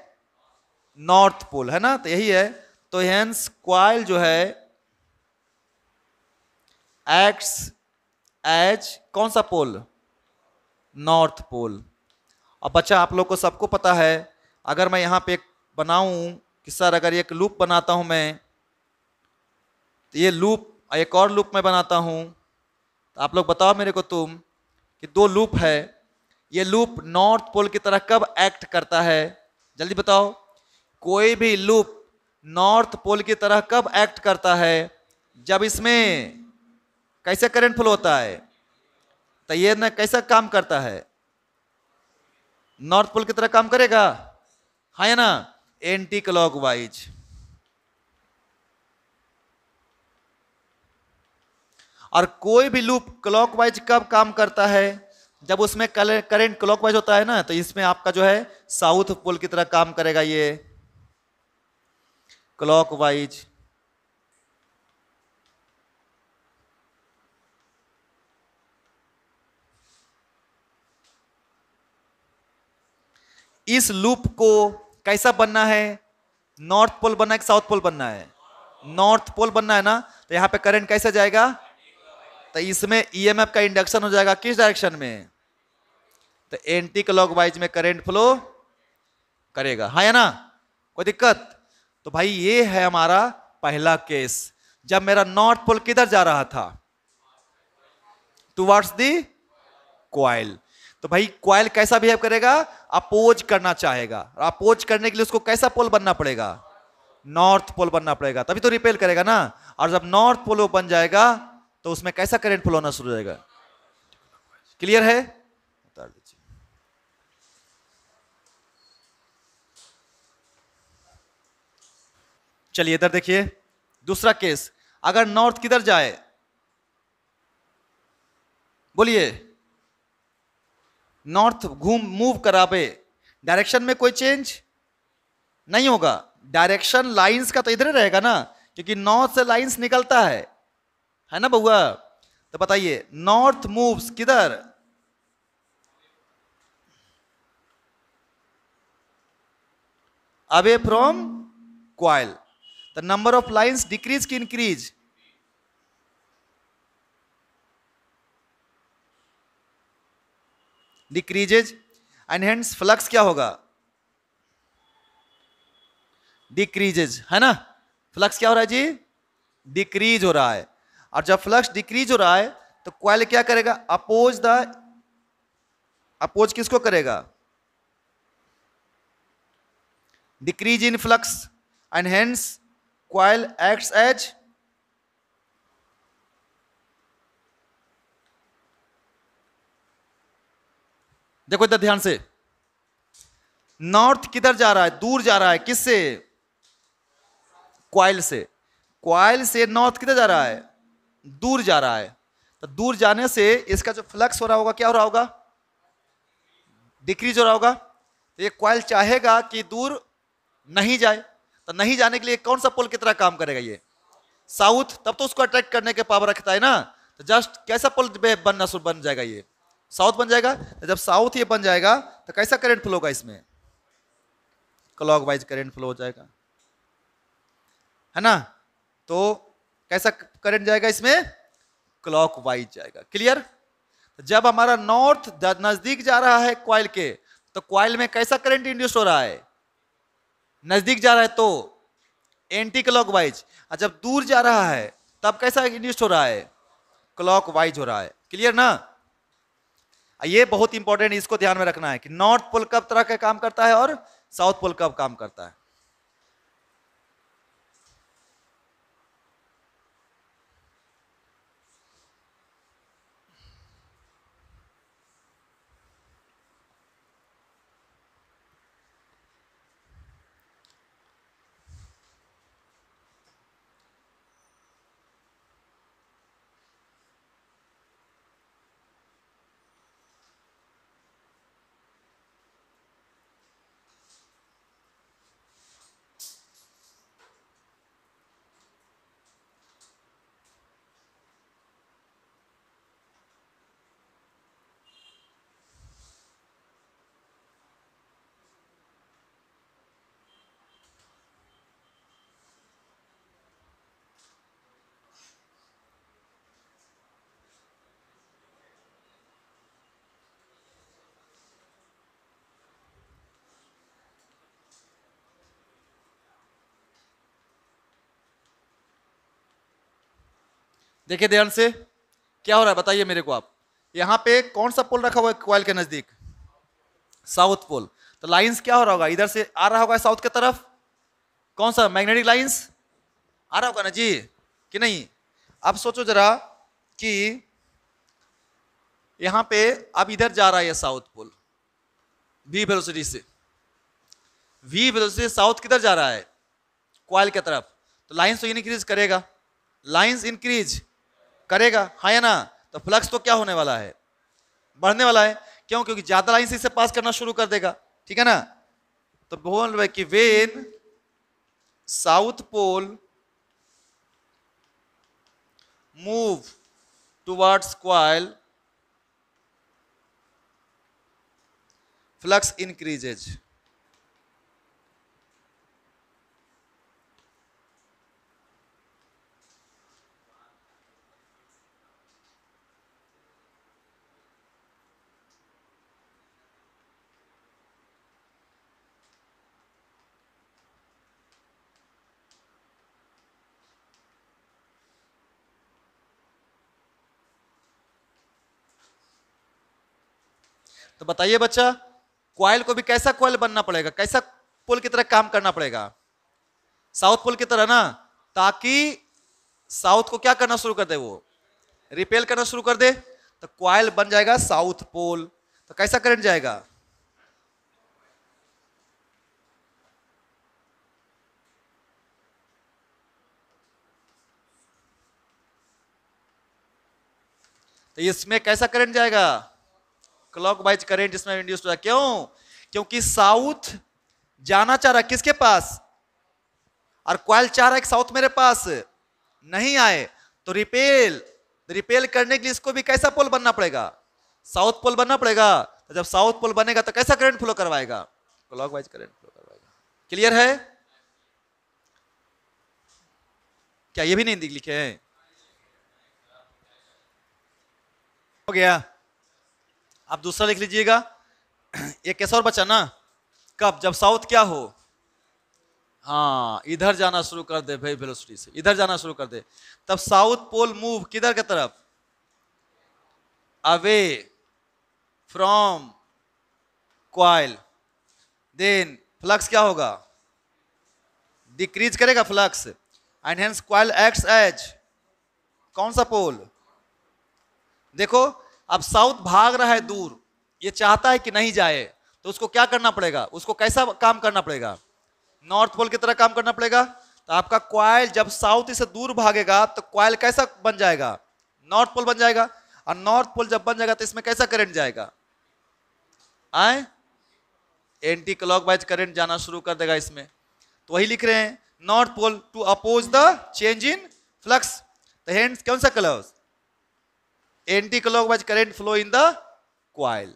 north pole, है ना। तो यही है, तो हेंस क्वाइल जो है एक्ट्स एज कौन सा पोल, नॉर्थ पोल। अब बच्चा आप लोग को सबको पता है, अगर मैं यहां पे एक बनाऊं कि सर अगर एक लूप बनाता हूं मैं, तो ये लूप एक और लूप मैं बनाता हूं, तो आप लोग बताओ मेरे को तुम कि दो लूप है, ये लूप नॉर्थ पोल की तरह कब एक्ट करता है, जल्दी बताओ। कोई भी लूप नॉर्थ पोल की तरह कब एक्ट करता है, जब इसमें कैसे करंट फ्लो होता है, तो ये ना कैसा काम करता है, नॉर्थ पोल की तरह काम करेगा, हाँ या ना, एंटी क्लॉकवाइज। और कोई भी लूप क्लॉकवाइज कब काम करता है, जब उसमें करंट क्लॉकवाइज होता है ना, तो इसमें आपका जो है साउथ पोल की तरह काम करेगा ये क्लॉकवाइज। इस लूप को कैसा बनना है, नॉर्थ पोल बनना है कि साउथ पोल बनना है, नॉर्थ पोल बनना है ना, तो यहां पे करंट कैसे जाएगा, तो इसमें ईएमएफ का इंडक्शन हो जाएगा किस डायरेक्शन में, तो एंटी क्लॉकवाइज में करंट फ्लो करेगा, है या ना, कोई दिक्कत। तो भाई ये है हमारा पहला केस, जब मेरा नॉर्थ पोल किधर जा रहा था, टुवर्ड्स दी क्वाइल। तो भाई क्वाइल कैसा बिहेव करेगा, अपोज करना चाहेगा, अपोज करने के लिए उसको कैसा पोल बनना पड़ेगा, नॉर्थ पोल बनना पड़ेगा, तभी तो रिपेल करेगा ना। और जब नॉर्थ पोल बन जाएगा तो उसमें कैसा करंट फ्लो होना शुरू हो जाएगा, क्लियर है, उतार लीजिए। चलिए इधर देखिए दूसरा केस, अगर नॉर्थ किधर जाए, बोलिए, नॉर्थ घूम मूव करावे, डायरेक्शन में कोई चेंज नहीं होगा, डायरेक्शन लाइंस का तो इधर ही रहेगा ना, क्योंकि नॉर्थ से लाइंस निकलता है ना बउआ। तो बताइए नॉर्थ मूव्स किधर, away from coil, the number of lines decrease की increase, decreases, and hence flux क्या होगा, डिक्रीजेज, है ना, फ्लक्स क्या हो रहा है जी, डिक्रीज हो रहा है। और जब फ्लक्स डिक्रीज हो रहा है तो क्वाइल क्या करेगा, अपोज किसको करेगा, decrease in flux, and hence coil acts as, देखो इधर ध्यान से, नॉर्थ किधर जा रहा है, दूर जा रहा है, किससे, क्वाइल से, क्वाइल से नॉर्थ किधर जा रहा है, दूर जा रहा है। तो दूर जाने से इसका जो फ्लक्स हो रहा होगा क्या हो रहा होगा, डिक्रीज हो रहा होगा। तो ये क्वाइल चाहेगा कि दूर नहीं जाए, तो नहीं जाने के लिए कौन सा पोल की तरह काम करेगा, ये साउथ, तब तो उसको अट्रैक्ट करने के पावर रखता है ना। तो जस्ट कैसा पोल बन जाएगा, ये साउथ बन जाएगा। तो जब साउथ ये बन जाएगा तो कैसा करंट फ्लो होगा, इसमें क्लॉकवाइज करंट फ्लो हो जाएगा, है ना। तो कैसा करंट जाएगा इसमें, क्लॉकवाइज जाएगा, क्लियर। जब हमारा नॉर्थ नजदीक जा रहा है क्वाइल के, तो क्वाइल में कैसा करंट इंड्यूस हो रहा है, नजदीक जा रहा है तो एंटी क्लॉकवाइज, और जब दूर जा रहा है तब कैसा इंड्यूस हो रहा है, क्लॉकवाइज हो रहा है, क्लियर ना। ये बहुत इंपॉर्टेंट, इसको ध्यान में रखना है कि नॉर्थ पोल कब तरह का काम करता है और साउथ पोल कब काम करता है। देखिए ध्यान से क्या हो रहा है, बताइए मेरे को आप, यहां पे कौन सा पोल रखा हुआ है क्वाइल के नजदीक, साउथ पोल। तो लाइंस क्या हो रहा होगा, इधर से आ रहा होगा साउथ की तरफ, कौन सा मैग्नेटिक लाइंस आ रहा होगा ना जी, कि नहीं। अब सोचो जरा कि यहां पे अब इधर जा रहा है ये साउथ पोल v वेलोसिटी से, v वेलोसिटी से साउथ किधर जा रहा है, क्वाइल की तरफ। तो लाइंस तो इंक्रीज करेगा, लाइंस इंक्रीज करेगा, हाँ या ना। तो फ्लक्स तो क्या होने वाला है, बढ़ने वाला है, क्यों, क्योंकि ज्यादा लाइन से पास करना शुरू कर देगा, ठीक है ना। तो बोल रहे कि when south pole move towards coil flux increases, तो बताइए बच्चा, कॉइल को भी कैसा कॉइल बनना पड़ेगा, कैसा पोल की तरह काम करना पड़ेगा, साउथ पोल की तरह ना, ताकि साउथ को क्या करना शुरू कर दे, वो रिपेल करना शुरू कर दे, तो कॉइल बन जाएगा साउथ पोल। तो कैसा करंट जाएगा, तो इसमें कैसा करंट जाएगा, क्लॉकवाइज करंट इसमें इंड्यूस होगा। क्यों? क्योंकि साउथ जाना चाह रहा है किसके पास, और कॉइल चाह रहा है कि साउथ मेरे पास नहीं आए, तो रिपेल करने के लिए इसको भी कैसा पोल बनना पड़ेगा, साउथ पोल बनना पड़ेगा। तो जब साउथ पोल बनेगा तो कैसा करंट फ्लो करवाएगा, क्लॉकवाइज करंट फ्लो करवाएगा। क्लियर है? क्या ये भी नहीं लिखे हैं? हो गया। आप दूसरा लिख लीजिएगा। एक कैसा और बचा ना, कब, जब साउथ क्या हो, हाँ इधर जाना शुरू कर दे भाई, वेलोसिटी से इधर जाना शुरू कर दे, तब साउथ पोल मूव किधर की तरफ, away from coil, then flux क्या होगा, डिक्रीज करेगा flux, and hence coil acts as कौन सा पोल। देखो अब साउथ भाग रहा है दूर, ये चाहता है कि नहीं जाए, तो उसको क्या करना पड़ेगा, उसको कैसा काम करना पड़ेगा, नॉर्थ पोल की तरह काम करना पड़ेगा। तो आपका कॉइल जब साउथ से दूर भागेगा तो कॉइल कैसा बन जाएगा, नॉर्थ पोल बन जाएगा, और नॉर्थ पोल जब बन जाएगा तो इसमें कैसा करंट जाएगा, आए एंटी क्लॉकवाइज करंट जाना शुरू कर देगा इसमें। तो वही लिख रहे हैं, north pole to oppose the change in flux, तो हेंस कौन सा clause, anti clockwise current flow in the coil.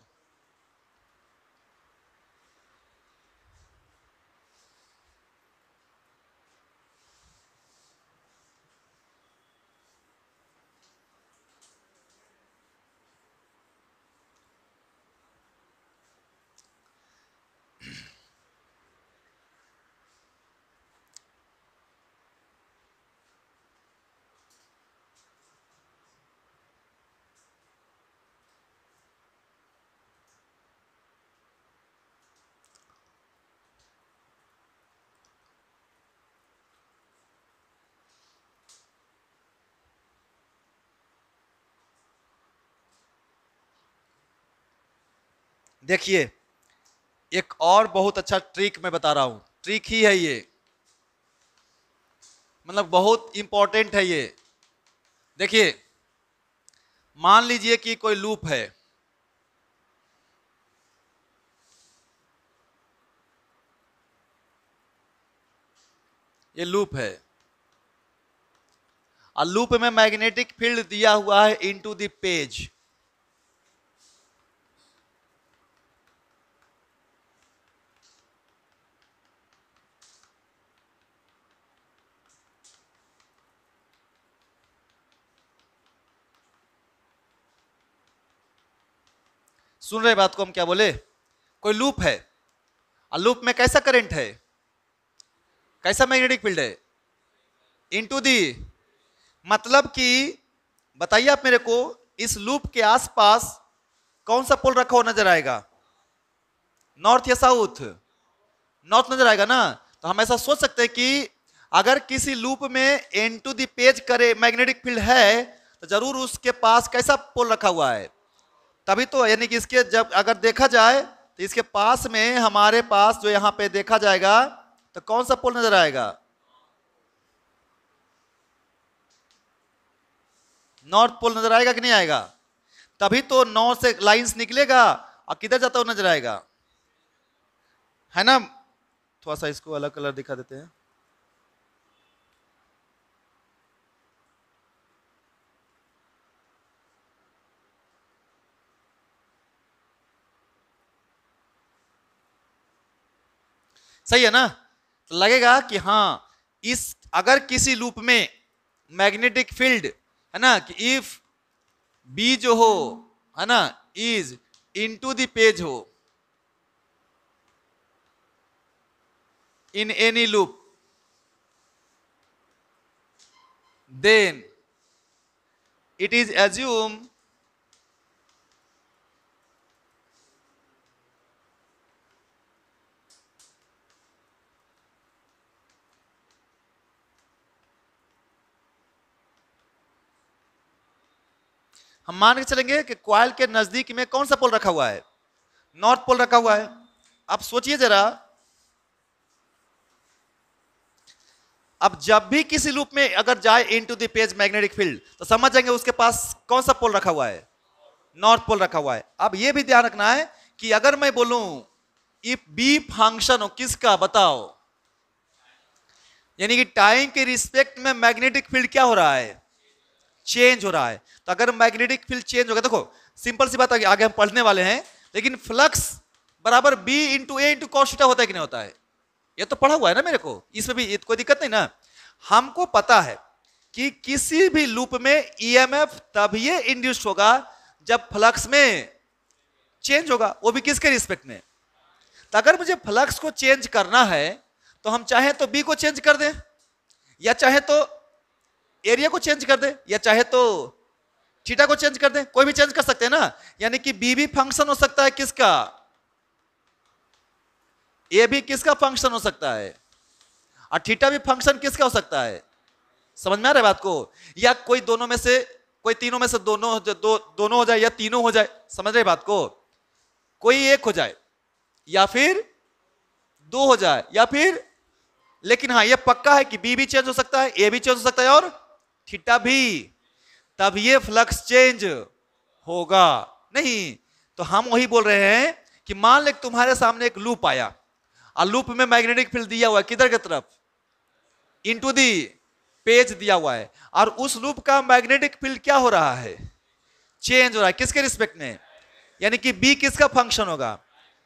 देखिए एक और बहुत अच्छा ट्रिक मैं बता रहा हूं, ट्रिक ही है ये, मतलब बहुत इंपॉर्टेंट है ये। देखिए मान लीजिए कि कोई लूप है, ये लूप है, और लूप में मैग्नेटिक फील्ड दिया हुआ है इनटू द पेज। सुन रहे बात को, हम क्या बोले, कोई लूप है और लूप में कैसा करंट है, कैसा मैग्नेटिक फील्ड है, इनटू दी, मतलब कि बताइए आप मेरे को, इस लूप के आसपास कौन सा पोल रखा हुआ नजर आएगा, नॉर्थ या साउथ, नॉर्थ नजर आएगा ना। तो हम ऐसा सोच सकते हैं कि अगर किसी लूप में एन टू दी पेज करे मैग्नेटिक फील्ड है, तो जरूर उसके पास कैसा पोल रखा हुआ है, तभी तो, यानी कि इसके जब अगर देखा जाए तो इसके पास में हमारे पास जो यहां पे देखा जाएगा तो कौन सा पोल नजर आएगा, नॉर्थ पोल नजर आएगा कि नहीं आएगा, तभी तो नॉर्थ से लाइंस निकलेगा और किधर जाता हुआ नजर आएगा, है ना। थोड़ा सा इसको अलग कलर दिखा देते हैं। सही है ना, तो लगेगा कि हाँ, इस अगर किसी लूप में मैग्नेटिक फील्ड है ना, कि इफ बी जो हो है ना इज इनटू द पेज हो in any loop, then it is assumed हम मान के चलेंगे कि कॉइल के नजदीक में कौन सा पोल रखा हुआ है, नॉर्थ पोल रखा हुआ है। अब सोचिए जरा, अब जब भी किसी लूप में अगर जाए into the page magnetic field तो समझ जाएंगे उसके पास कौन सा पोल रखा हुआ है, नॉर्थ पोल रखा हुआ है। अब यह भी ध्यान रखना है कि अगर मैं बोलूं इफ बी फंक्शन हो किसका, बताओ, यानी कि टाइम के रिस्पेक्ट में मैग्नेटिक फील्ड क्या हो रहा है, चेंज हो रहा है। तो अगर मैग्नेटिक फील्ड चेंज होगा, देखो सिंपल सी बात आगे हम पढ़ने वाले हैं, लेकिन फ्लक्स बराबर बी इंटू ए इंटू कॉस थीटा होता है कि नहीं होता है, ये तो पढ़ा हुआ है ना मेरे को, इसमें भी कोई दिक्कत नहीं ना। हमको पता है कि किसी भी लूप में ईएमएफ तभी इंड्यूस्ड होगा जब फ्लक्स में चेंज होगा, वो भी किसके रिस्पेक्ट में। तो अगर मुझे फ्लक्स को चेंज करना है तो हम चाहे तो बी को चेंज कर दें, या चाहे तो एरिया को चेंज कर दें, या चाहे तो थीटा को चेंज कर दें, कोई भी चेंज कर सकते हैं ना। यानी कि बी भी फंक्शन हो सकता है किसका, ए भी किसका फंक्शन हो सकता है, और थीटा भी फंक्शन किसका हो सकता है। समझ में आ रहा है बात को, या कोई दोनों में से, कोई तीनों में से दोनों हो जाए, या तीनों हो जाए, समझ रहे बात को, कोई एक हो जाए या फिर दो हो जाए, या फिर, लेकिन हाँ ये पक्का है कि बी भी चेंज हो सकता है, ए भी चेंज हो सकता है, और थीटा भी, तब ये फ्लक्स चेंज होगा। नहीं तो हम वही बोल रहे हैं कि मान ले तुम्हारे सामने एक लूप आया और लूप में मैग्नेटिक फील्ड दिया हुआ है किधर की तरफ, इनटू दी पेज दिया हुआ है, और उस लूप का मैग्नेटिक फील्ड क्या हो रहा है, चेंज हो रहा है, किसके रिस्पेक्ट में, यानी कि बी किसका फंक्शन होगा,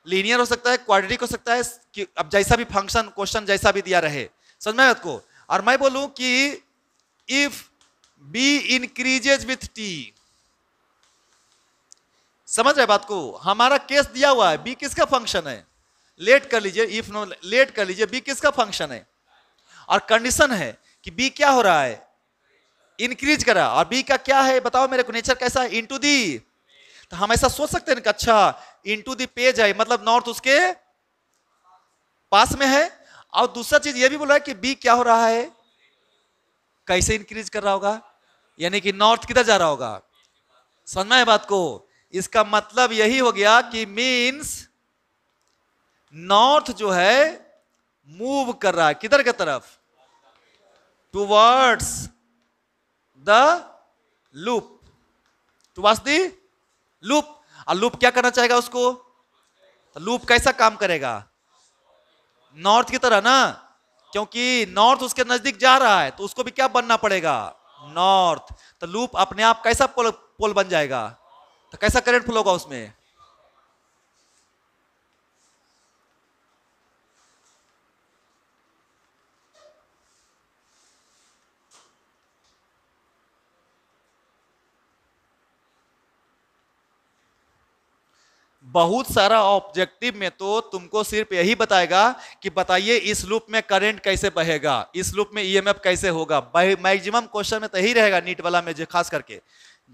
लीनियर हो सकता है, क्वाड्रेटिक हो सकता है, कि अब जैसा भी फंक्शन क्वेश्चन जैसा भी दिया रहे, समझ में बात को। और मैं बोलूं कि if B increases with t, समझ रहे बात को, हमारा केस दिया हुआ है बी किसका फंक्शन है, लेट कर लीजिए, इफ नो लेट कर लीजिए, बी किसका फंक्शन है, और कंडीशन है कि बी क्या हो रहा है, इंक्रीज कर रहा है, और बी का क्या है बताओ मेरे को, नेचर कैसा है, इनटू दी। तो हम ऐसा सोच सकते हैं कि अच्छा इनटू दी पेज है, मतलब नॉर्थ उसके पास में है। और दूसरा चीज ये भी बोला है कि बी क्या हो रहा है, कैसे इंक्रीज कर रहा होगा, यानी कि नॉर्थ किधर जा रहा होगा, समझना है बात को। इसका मतलब यही हो गया कि मींस नॉर्थ जो है मूव कर रहा है किधर की तरफ, towards the loop, towards the loop. और लूप क्या करना चाहेगा उसको, तो लूप कैसा काम करेगा, नॉर्थ की तरह ना, क्योंकि नॉर्थ उसके नजदीक जा रहा है तो उसको भी क्या बनना पड़ेगा, नॉर्थ। तो लूप अपने आप कैसा पोल बन जाएगा, तो कैसा करंट फ्लो होगा उसमें, बहुत सारा ऑब्जेक्टिव में तो तुमको सिर्फ यही बताएगा कि बताइए इस लूप में करंट कैसे बहेगा, इस लूप में ईएमएफ कैसे होगा। मैक्सिमम क्वेश्चन में तो यही रहेगा, नीट वाला में जो खास करके,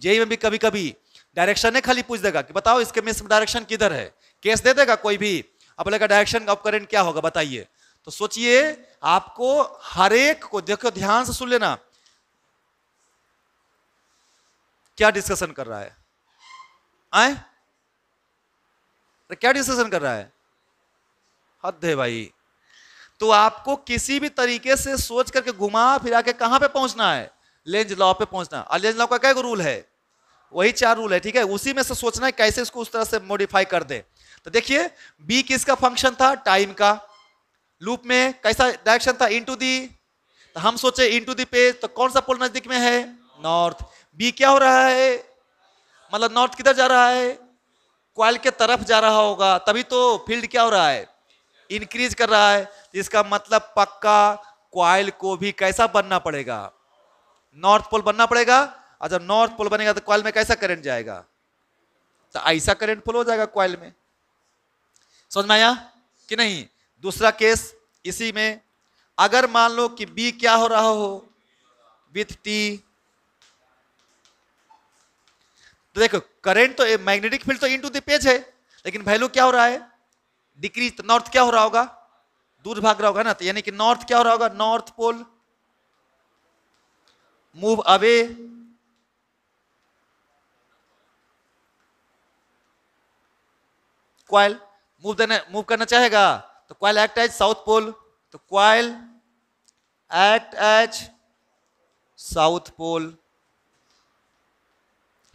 जेई में भी कभी कभी डायरेक्शन खाली पूछ देगा कि बताओ इसके में डायरेक्शन किधर है, केस दे देगा कोई भी, अब बोलेगा डायरेक्शन ऑफ करंट क्या होगा बताइए। तो सोचिए आपको हर एक को, देखो ध्यान से सुन लेना क्या डिस्कशन कर रहा है, आए क्या डिस्कशन कर रहा है, हद है भाई। तो आपको किसी भी तरीके से सोच करके घुमा फिरा के कहां पे पहुंचना है, लेंज लॉ पे पहुंचना। और लेंज लॉ का क्या रूल है, वही 4 रूल है, ठीक है, उसी में से सोचना है कैसे इसको उस तरह से मॉडिफाई कर दे। तो देखिए बी किसका फंक्शन था, टाइम का, लूप में कैसा डायरेक्शन था, इनटू दी, तो हम सोचे इनटू दी पे, तो कौन सा पोल नजदीक में है, नॉर्थ। बी क्या हो रहा है, मतलब नॉर्थ किधर जा रहा है, कॉइल के तरफ जा रहा होगा, तभी तो फील्ड क्या हो रहा है, इंक्रीज कर रहा है। इसका मतलब पक्का कॉइल को भी कैसा बनना पड़ेगा, नॉर्थ पोल बनना पड़ेगा। और जब नॉर्थ पोल बनेगा तो कॉइल में कैसा करंट जाएगा, तो ऐसा करंट फ्लो हो जाएगा कॉइल में। समझ में आया कि नहीं। दूसरा केस इसी में, अगर मान लो कि बी क्या हो रहा हो विथ टी, तो देखो करंट तो मैग्नेटिक फील्ड तो इनटू द पेज है, लेकिन वैल्यू क्या हो रहा है, डिक्रीज। तो नॉर्थ क्या हो रहा होगा, दूर भाग रहा होगा ना, तो यानी कि नॉर्थ क्या हो रहा होगा, north pole move away coil move करना चाहेगा तो coil act as south pole, तो coil act as south pole,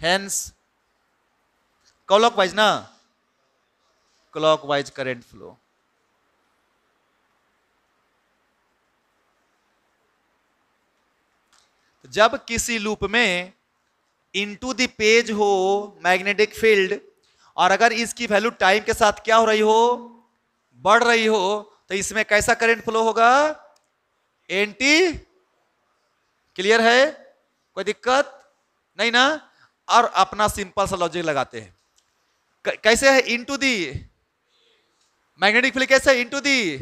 hence clockwise ना, क्लॉकवाइज करंट फ्लो। जब किसी लूप में इनटू द पेज हो मैग्नेटिक फील्ड, और अगर इसकी वैल्यू टाइम के साथ क्या हो रही हो, बढ़ रही हो, तो इसमें कैसा करंट फ्लो होगा, एंटी। क्लियर है, कोई दिक्कत नहीं ना। और अपना सिंपल सा लॉजिक लगाते हैं, कैसे है इनटू दी मैग्नेटिक फील्ड, कैसे इनटू दी,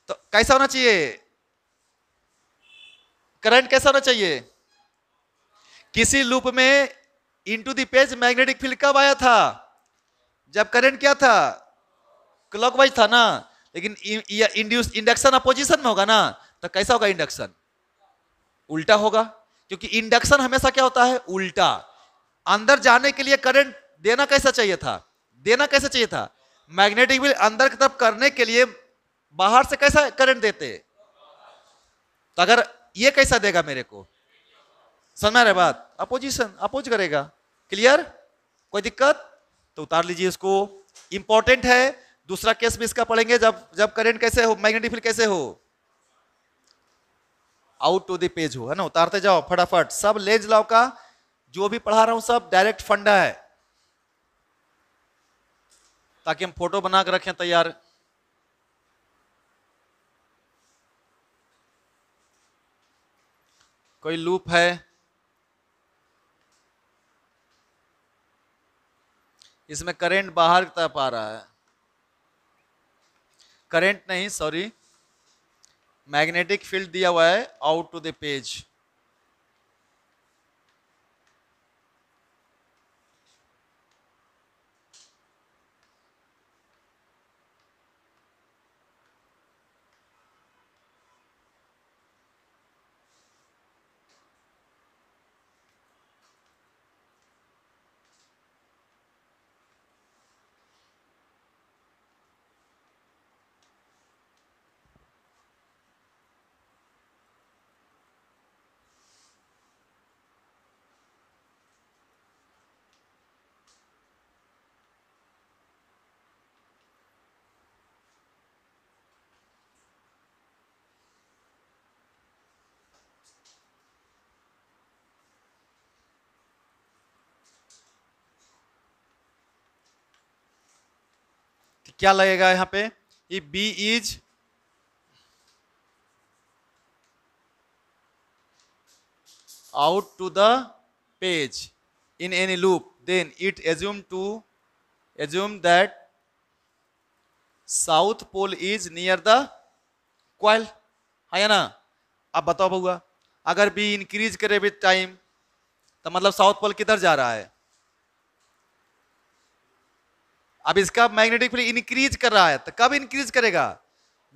तो कैसा होना चाहिए, करंट कैसा होना चाहिए। किसी लूप में into the page magnetic field कब आया था, जब करंट क्या था, क्लॉकवाइज था ना। लेकिन इंड्यूस इंडक्शन अपोजिशन में होगा ना, तो कैसा होगा इंडक्शन, उल्टा होगा, क्योंकि इंडक्शन हमेशा क्या होता है, उल्टा। अंदर जाने के लिए करंट देना कैसा चाहिए था, देना कैसे चाहिए था, मैग्नेटिक फील्ड अंदर की तरफ करने के लिए बाहर से कैसा करंट देते, तो अगर ये कैसा देगा मेरे को, समझ में आ रहा है बात, अपोजिशन अपोज करेगा। क्लियर, कोई दिक्कत, तो उतार लीजिए इसको, इंपॉर्टेंट है। दूसरा केस भी इसका पढ़ेंगे, जब करंट कैसे हो, मैग्नेटिक फील्ड कैसे हो, आउट टू द पेज हो, है ना। उतारते जाओ फटाफट, सब लेंज लॉ का जो भी पढ़ा रहा हूं सब डायरेक्ट फंडा है, ताकि हम फोटो बना के रखें तैयार। कोई लूप है, इसमें करंट बाहर की तरफ आ रहा है, करंट नहीं सॉरी, मैग्नेटिक फील्ड दिया हुआ है आउट टू द पेज। क्या लगेगा यहां पे, ये B is out to the page in any loop, then it assume that south pole is near the coil, है ना। अब बताओ बउआ, अगर भी इंक्रीज करे विद टाइम, तो मतलब साउथ पोल किधर जा रहा है, अब इसका मैग्नेटिक फील्ड इंक्रीज कर रहा है, तो कब इंक्रीज करेगा,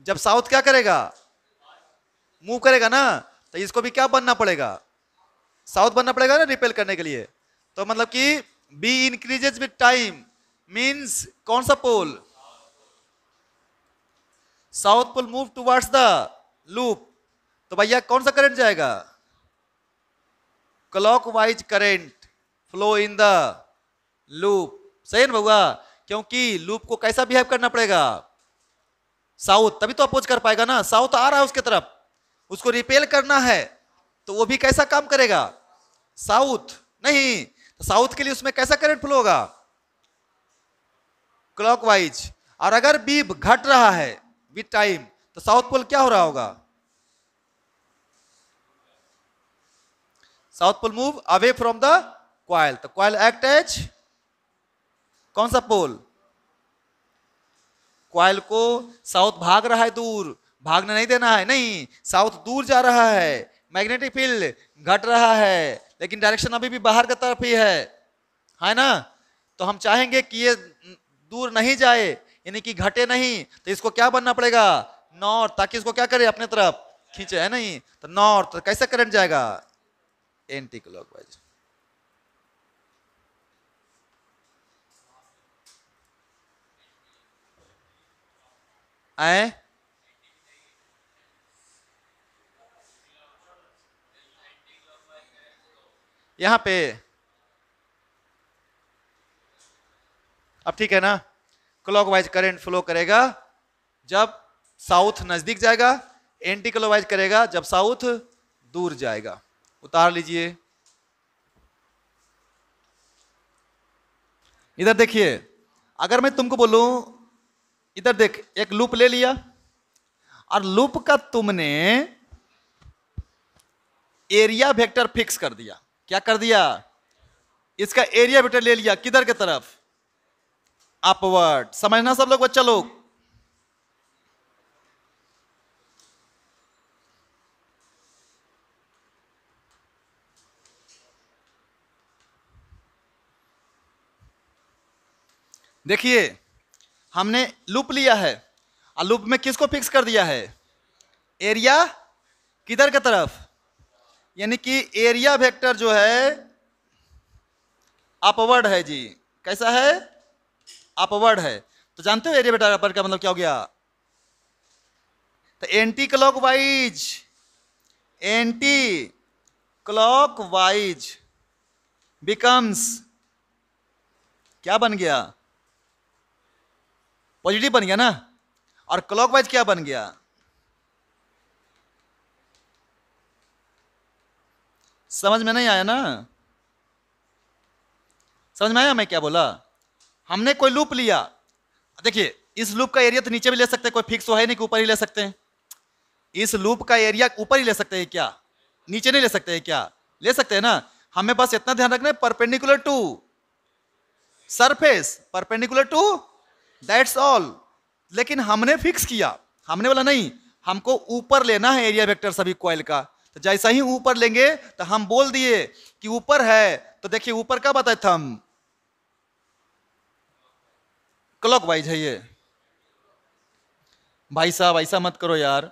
जब साउथ क्या करेगा, मूव करेगा ना, तो इसको भी क्या बनना पड़ेगा, साउथ बनना पड़ेगा ना रिपेल करने के लिए। तो मतलब कि B increases with time means कौन सा pole, south pole move towards the loop, तो भैया कौन सा करंट जाएगा, clockwise current flow in the loop. सही है ना भैया, क्योंकि लूप को कैसा बिहेव करना पड़ेगा, साउथ, तभी तो अपोज कर पाएगा ना। साउथ आ रहा है उसके तरफ, उसको रिपेल करना है, तो वो भी कैसा काम करेगा, साउथ नहीं, तो साउथ के लिए उसमें कैसा करंट फ्लो होगा, क्लॉकवाइज। और अगर बी घट रहा है विद टाइम, तो साउथ पोल क्या हो रहा होगा, south pole move away from the coil, तो कॉइल एक्ट एज कौन सा पोल, कॉइल को साउथ भाग रहा है दूर, भागने नहीं देना है, नहीं, साउथ दूर जा रहा है, मैग्नेटिक फील्ड घट रहा है, लेकिन डायरेक्शन अभी भी बाहर की तरफ ही है ना। तो हम चाहेंगे कि ये दूर नहीं जाए, यानी कि घटे नहीं, तो इसको क्या बनना पड़ेगा, नॉर्थ, ताकि इसको क्या करे, अपने तरफ खींचे, है नहीं, तो नॉर्थ, तो कैसे करंट जाएगा, एंटी क्लॉकवाइज। आए यहां पे अब ठीक है ना। क्लॉकवाइज करंट फ्लो करेगा जब साउथ नजदीक जाएगा, एंटी क्लॉकवाइज करेगा जब साउथ दूर जाएगा। उतार लीजिए। इधर देखिए, अगर मैं तुमको बोलूं इधर देख, एक लूप ले लिया और लूप का तुमने एरिया वेक्टर फिक्स कर दिया। क्या कर दिया? इसका एरिया वेक्टर ले लिया किधर की तरफ? अपवर्ड। समझना सब लोग, बच्चा लोग। देखिए, हमने लूप लिया है और लूप में किसको फिक्स कर दिया है? एरिया किधर की तरफ? यानी कि एरिया वेक्टर जो है अपवर्ड है जी। कैसा है? अपवर्ड है। तो जानते हो एरिया वेक्टर अपवर्ड का मतलब क्या हो गया? तो anti clockwise, anti clockwise becomes क्या बन गया? पॉजिटिव बन गया ना। और क्लॉकवाइज क्या बन गया? समझ में नहीं आया ना? समझ में आया मैं क्या बोला? हमने कोई लूप लिया, देखिए इस लूप का एरिया तो नीचे भी ले सकते हैं, कोई फिक्स तो है नहीं कि ऊपर ही ले सकते हैं। इस लूप का एरिया ऊपर ही ले सकते हैं क्या? नीचे नहीं ले सकते हैं क्या? ले सकते हैं ना। हमें बस इतना ध्यान रखना है, perpendicular to surface, perpendicular to, that's all. लेकिन हमने फिक्स किया, हमने बोला नहीं, हमको ऊपर लेना है एरिया वेक्टर सभी कॉइल का। तो जैसा ही ऊपर लेंगे तो हम बोल दिए कि ऊपर है, तो देखिए ऊपर का बताए थे हम, क्लॉकवाइज है ये। भाई साहब ऐसा मत करो यार।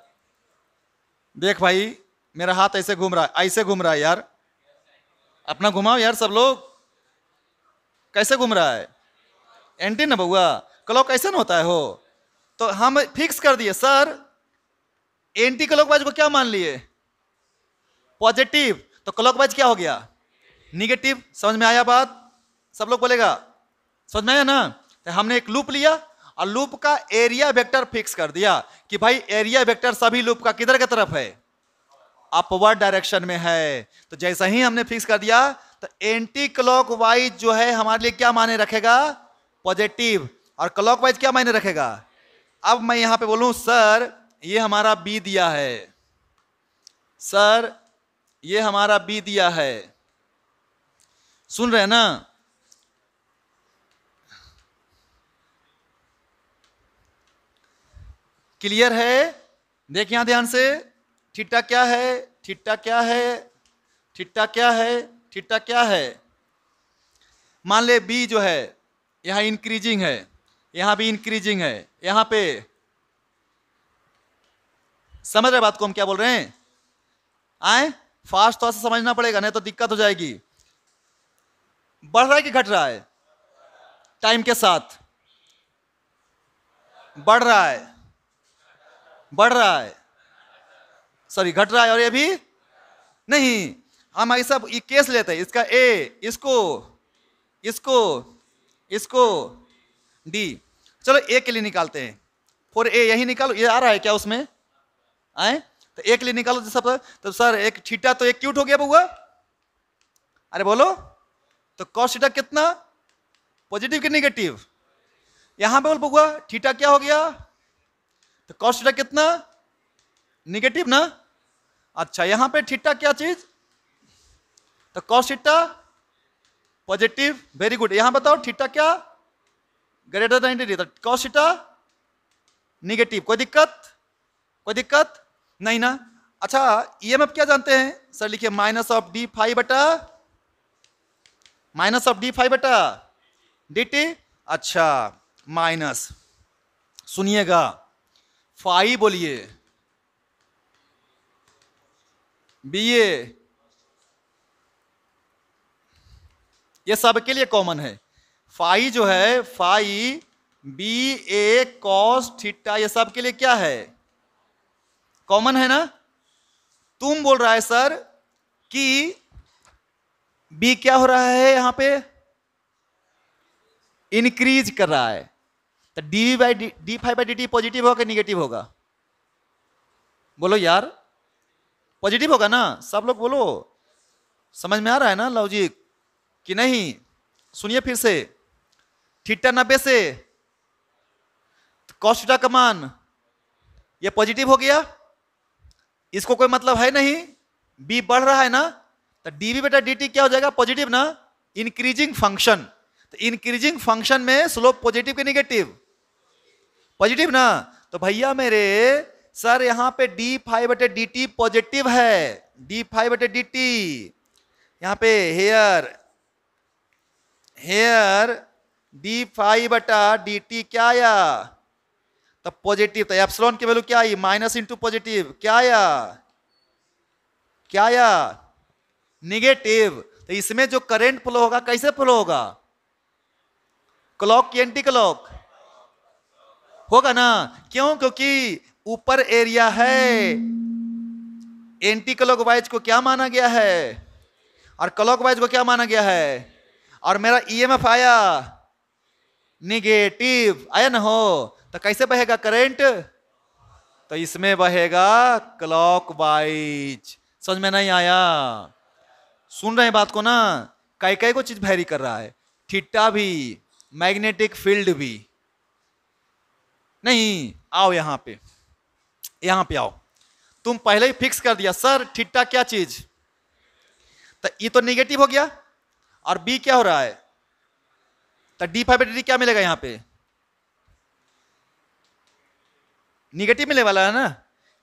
देख भाई, मेरा हाथ ऐसे घूम रहा है, ऐसे घूम रहा है यार। अपना घुमाओ यार सब लोग। कैसे घूम रहा है? एंटी ना बउआ, क्लॉक कैसे ना होता है हो। तो हम फिक्स कर दिए सर, एंटी क्लॉकवाइज को क्या मान लिए? पॉजिटिव। तो क्लॉकवाइज क्या हो गया? निगेटिव। समझ में आया बात? सब लोग बोलेगा समझ में आया ना। तो हमने एक लूप लिया और लूप का एरिया वेक्टर फिक्स कर दिया कि भाई एरिया वेक्टर सभी लूप का किधर की तरफ है? अपवर्ड डायरेक्शन में है। तो जैसा ही हमने फिक्स कर दिया तो एंटी क्लॉकवाइज जो है हमारे लिए क्या माने रखेगा? पॉजिटिव। और क्लॉकवाइज क्या मायने रखेगा? अब मैं यहां पे बोलूं सर ये हमारा बी दिया है, सर ये हमारा बी दिया है। सुन रहे हैं ना? क्लियर है? देख यहां ध्यान से। थीटा क्या है? थीटा क्या है? थीटा क्या है? थीटा क्या है? मान ले बी जो है यहां इंक्रीजिंग है, यहां भी इंक्रीजिंग है, यहां पे समझ रहे बात को हम क्या बोल रहे हैं? आए फास्ट थोड़ा सा समझना पड़ेगा, नहीं तो दिक्कत हो जाएगी। बढ़ रहा है कि घट रहा है? टाइम के साथ बढ़ रहा है, बढ़ रहा है, सॉरी घट रहा है। और ये भी नहीं, हम ऐसा ये केस लेते हैं, इसका ए, इसको, इसको, इसको डी। चलो ए के लिए निकालते हैं। फोर ए यही निकालो, ये आ रहा है क्या उसमें? आए तो एक लिए निकालो तो सब। तो सर एक थीटा तो एक क्यूट हो गया बउआ। अरे बोलो, तो कॉस थीटा कितना? पॉजिटिव कि निगेटिव? यहां पे बोल बउआ थीटा क्या हो गया? तो कॉस थीटा कितना? निगेटिव ना। अच्छा यहां पे थीटा क्या चीज? तो cos theta positive. Very good. यहां बताओ थीटा क्या? ग्रेटर देन 90, तो कॉस थीटा निगेटिव। कोई दिक्कत? कोई दिक्कत नहीं ना। अच्छा ईएमएफ क्या जानते हैं? सर लिखिए माइनस ऑफ डी फाइव बटा, माइनस ऑफ डी फाइव बटा डी टी। अच्छा माइनस, सुनिएगा, फाई बोलिए, बी ए, ये सबके लिए कॉमन है। फाई जो है, फाई बी ए कॉस थीटा, ये सब के लिए क्या है, कॉमन है ना। तुम बोल रहा है सर कि बी क्या हो रहा है यहां पे, इंक्रीज कर रहा है, तो D five by D T positive होगा निगेटिव होगा, बोलो यार, पॉजिटिव होगा ना, सब लोग बोलो, समझ में आ रहा है ना लॉजिक कि नहीं। सुनिए फिर से, थीटा 90 से तो कॉस थीटा का मान ये पॉजिटिव हो गया, इसको कोई मतलब है नहीं, बी बढ़ रहा है ना, तो डीवी बेटा डी टी क्या हो जाएगा, पॉजिटिव ना, इंक्रीजिंग फंक्शन, तो इंक्रीजिंग फंक्शन में स्लोप पॉजिटिव के निगेटिव, पॉजिटिव ना। तो भैया मेरे सर यहां पे डी फाइव बटे डी टी पॉजिटिव है, डी फाइव बटे डी टी यहां पे हेयर डी फाइव बटा डी टी क्या आया, तो पॉजिटिव, तो एप्सिलॉन की वैल्यू क्या आई, माइनस इंटू पॉजिटिव, क्या आया निगेटिव। तो इसमें जो करंट फ्लो होगा कैसे फ्लो होगा, क्लॉक की एंटी क्लॉक होगा ना, क्यों, क्योंकि ऊपर एरिया है, एंटी क्लॉक वाइज को क्या माना गया है और क्लॉक वाइज को क्या माना गया है, और मेरा ईएमएफ आया निगेटिव, आया ना हो, तो कैसे बहेगा करंट, तो इसमें बहेगा क्लॉकवाइज। समझ में नहीं आया, सुन रहे हैं बात को ना, कई को चीज वैरी कर रहा है, थीटा भी, मैग्नेटिक फील्ड भी नहीं। आओ यहां पे आओ, तुम पहले ही फिक्स कर दिया सर थीटा क्या चीज, तो ये तो निगेटिव हो गया, और बी क्या हो रहा है, तो डी फाइव डी क्या मिलेगा यहां पे, निगेटिव मिलने वाला है ना,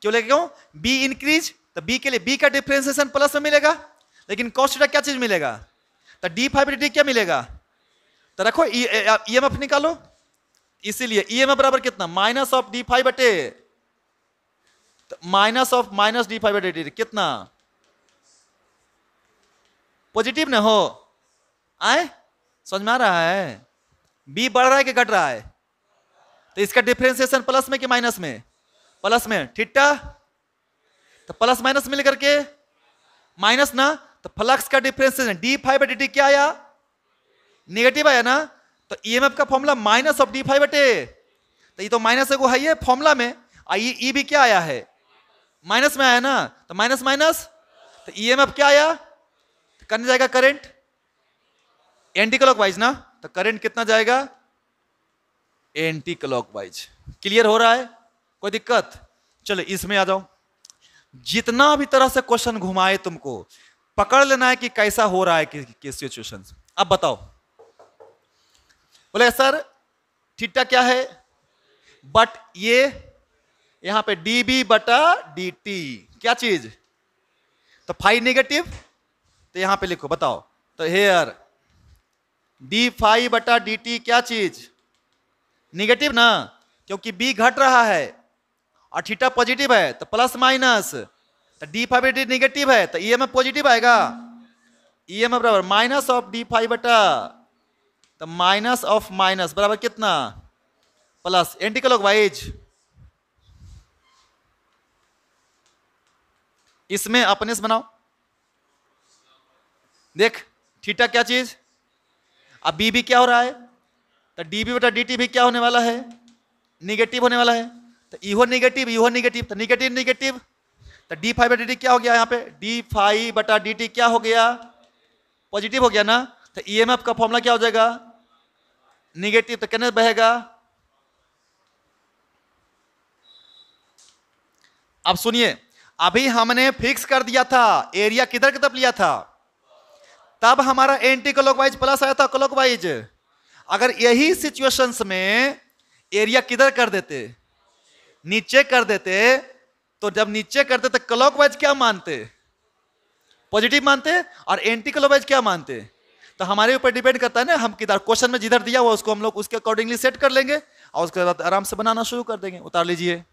क्यों लेगा, क्यों, बी इंक्रीज, तो बी के लिए बी का डिफरेंशिएशन प्लस में मिलेगा, लेकिन कॉस थीटा क्या चीज मिलेगा, तो डी फाइव डी क्या मिलेगा, तो रखो ईएमएफ निकालो, इसीलिए ईएमएफ बराबर कितना, माइनस ऑफ डी फाइव बटे minus of minus D five बटे डी, कितना पॉजिटिव ना हो, आए समझ में आ रहा है, बी बढ़ रहा है कि घट रहा है, तो इसका डिफरेंशिएशन प्लस में कि माइनस में, प्लस में, थीटा तो प्लस माइनस मिल करके माइनस ना, तो फ्लक्स का डिफरेंशिएशन डी फाइव बटे डी क्या आया, नेगेटिव आया ना, तो ईएमएफ का formula minus of D five बटे, तो ये तो माइनस है है फॉर्मूला में, ई भी क्या आया है, माइनस में आया ना, तो माइनस माइनस, तो ईएमएफ क्या आया, तो करने जाएगा करंट एंटी क्लॉकवाइज ना, तो करंट कितना जाएगा, एंटी क्लॉकवाइज। क्लियर हो रहा है, कोई दिक्कत, चलो इसमें आ जाओ, जितना भी तरह से क्वेश्चन घुमाए तुमको पकड़ लेना है कि कैसा हो रहा है कि सिचुएशन। अब बताओ, बोले सर थीटा क्या है, बट ये यहां पे डीबी बटा डी टी क्या चीज, तो फाइव नेगेटिव, तो यहां पे लिखो बताओ, तो हेयर डी फाइव बटा डी टी क्या चीज, निगेटिव ना, क्योंकि बी घट रहा है और थीटा पॉजिटिव है, तो प्लस माइनस, तो डी फाइव डी निगेटिव है, तो ईएमएफ पॉजिटिव आएगा, ईएमएफ बराबर माइनस ऑफ डी फाइव बटा, तो माइनस ऑफ माइनस बराबर कितना, प्लस एंटी क्लॉकवाइज। इसमें अपने से बनाओ, देख थीटा क्या चीज, अब बी भी क्या हो रहा है, तो डीबी बटा डी भी क्या होने वाला है, निगेटिव होने वाला है, तो इहो निगेटिव तो निगेटिव निगेटिव, तो डी फाइव बटा डी क्या हो गया, यहाँ पे डी फाइव बटा डी टी क्या हो गया, पॉजिटिव हो गया ना, तो ईएमएफ का फॉर्मूला क्या हो जाएगा, निगेटिव, तो कितने बहेगा। अब सुनिए, अभी हमने फिक्स कर दिया था एरिया किधर की तरफ लिया था, तब हमारा एंटी क्लॉकवाइज प्लस आया था क्लॉकवाइज, अगर यही सिचुएशंस में एरिया किधर कर देते, नीचे कर देते, तो जब नीचे करते तो क्लॉकवाइज क्या मानते, पॉजिटिव मानते, और एंटी क्लॉकवाइज क्या मानते, तो हमारे ऊपर डिपेंड करता है ना, हम किधर क्वेश्चन में जिधर दिया हुआ उसको हम लोग उसके अकॉर्डिंगली सेट कर लेंगे, और उसके बाद आराम से बनाना शुरू कर देंगे। उतार लीजिए,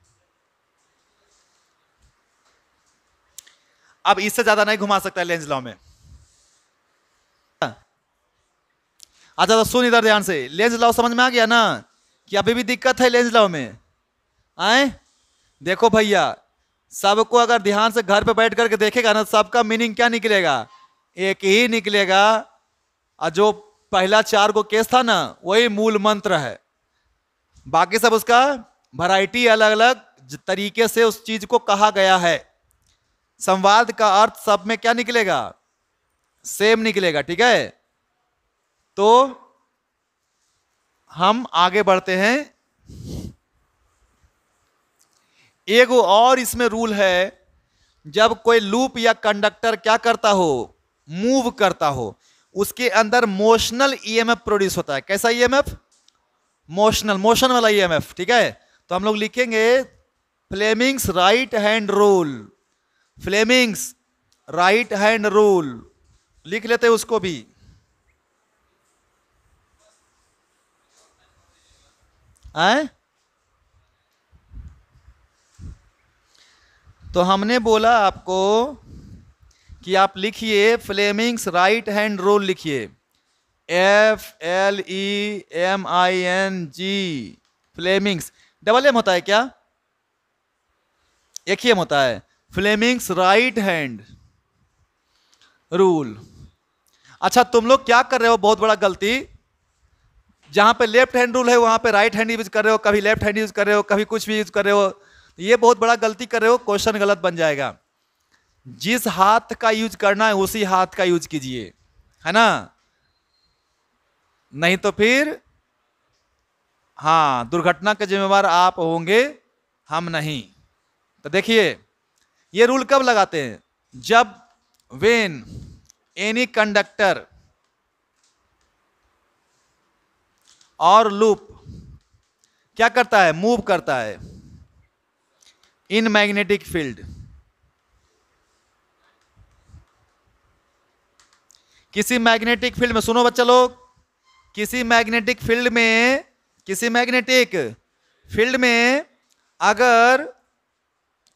अब इससे ज्यादा नहीं घुमा सकता लेंज लॉ में। अच्छा तो सुन इधर ध्यान से, लेंज लॉ समझ में आ गया ना, कि अभी भी दिक्कत है लेंज लॉ में? आए देखो भैया, सबको अगर ध्यान से घर पे बैठ करके देखेगा ना, सबका मीनिंग क्या निकलेगा? एक ही निकलेगा। और जो पहला 4 को केस था ना, वही मूल मंत्र है। बाकी सब उसका वैरायटी अलग अलग तरीके से उस चीज को कहा गया है। संवाद का अर्थ सब में क्या निकलेगा? सेम निकलेगा। ठीक है, तो हम आगे बढ़ते हैं। एक और इसमें रूल है, जब कोई लूप या कंडक्टर क्या करता हो, मूव करता हो, उसके अंदर मोशनल ईएमएफ प्रोड्यूस होता है। कैसा ईएमएफ? मोशनल, मोशन वाला ईएमएफ। ठीक है, तो हम लोग लिखेंगे Fleming's right hand rule. Fleming's right hand rule लिख लेते हैं उसको भी। आए? तो हमने बोला आपको कि आप लिखिए फ्लेमिंग्स राइट हैंड रूल लिखिए, FLEMING। फ्लेमिंग्स डबल एम होता है क्या? एक ही एम होता है। Fleming's right hand rule. अच्छा, तुम लोग क्या कर रहे हो? बहुत बड़ा गलती। जहां पे लेफ्ट हैंड रूल है वहां पे राइट हैंड यूज कर रहे हो, कभी लेफ्ट हैंड यूज कर रहे हो, कभी कुछ भी यूज कर रहे हो। ये बहुत बड़ा गलती कर रहे हो, क्वेश्चन गलत बन जाएगा। जिस हाथ का यूज करना है उसी हाथ का यूज कीजिए, है ना? नहीं तो फिर हाँ, दुर्घटना के जिम्मेवार आप होंगे, हम नहीं। तो देखिए, ये रूल कब लगाते हैं? जब वेन एनी कंडक्टर और लूप क्या करता है? मूव करता है इन मैग्नेटिक फील्ड। किसी मैग्नेटिक फील्ड में, सुनो बच्चा लोग, किसी मैग्नेटिक फील्ड में अगर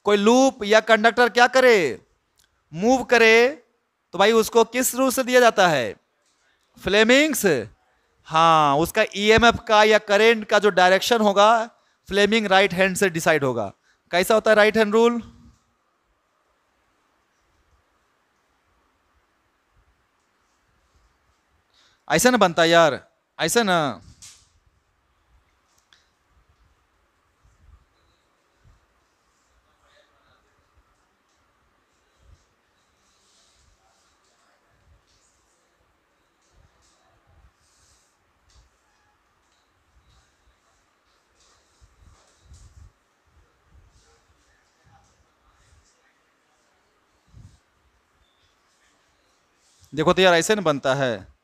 कोई लूप या कंडक्टर क्या करे? मूव करे, तो भाई उसको किस रूल से दिया जाता है? फ्लेमिंग्स। हाँ, उसका ईएमएफ का या करंट का जो डायरेक्शन होगा, फ्लेमिंग राइट हैंड से डिसाइड होगा। कैसा होता है राइट हैंड रूल? ऐसा ना बनता यार, ऐसा ना। देखो तो यार, ऐसे ना बनता है।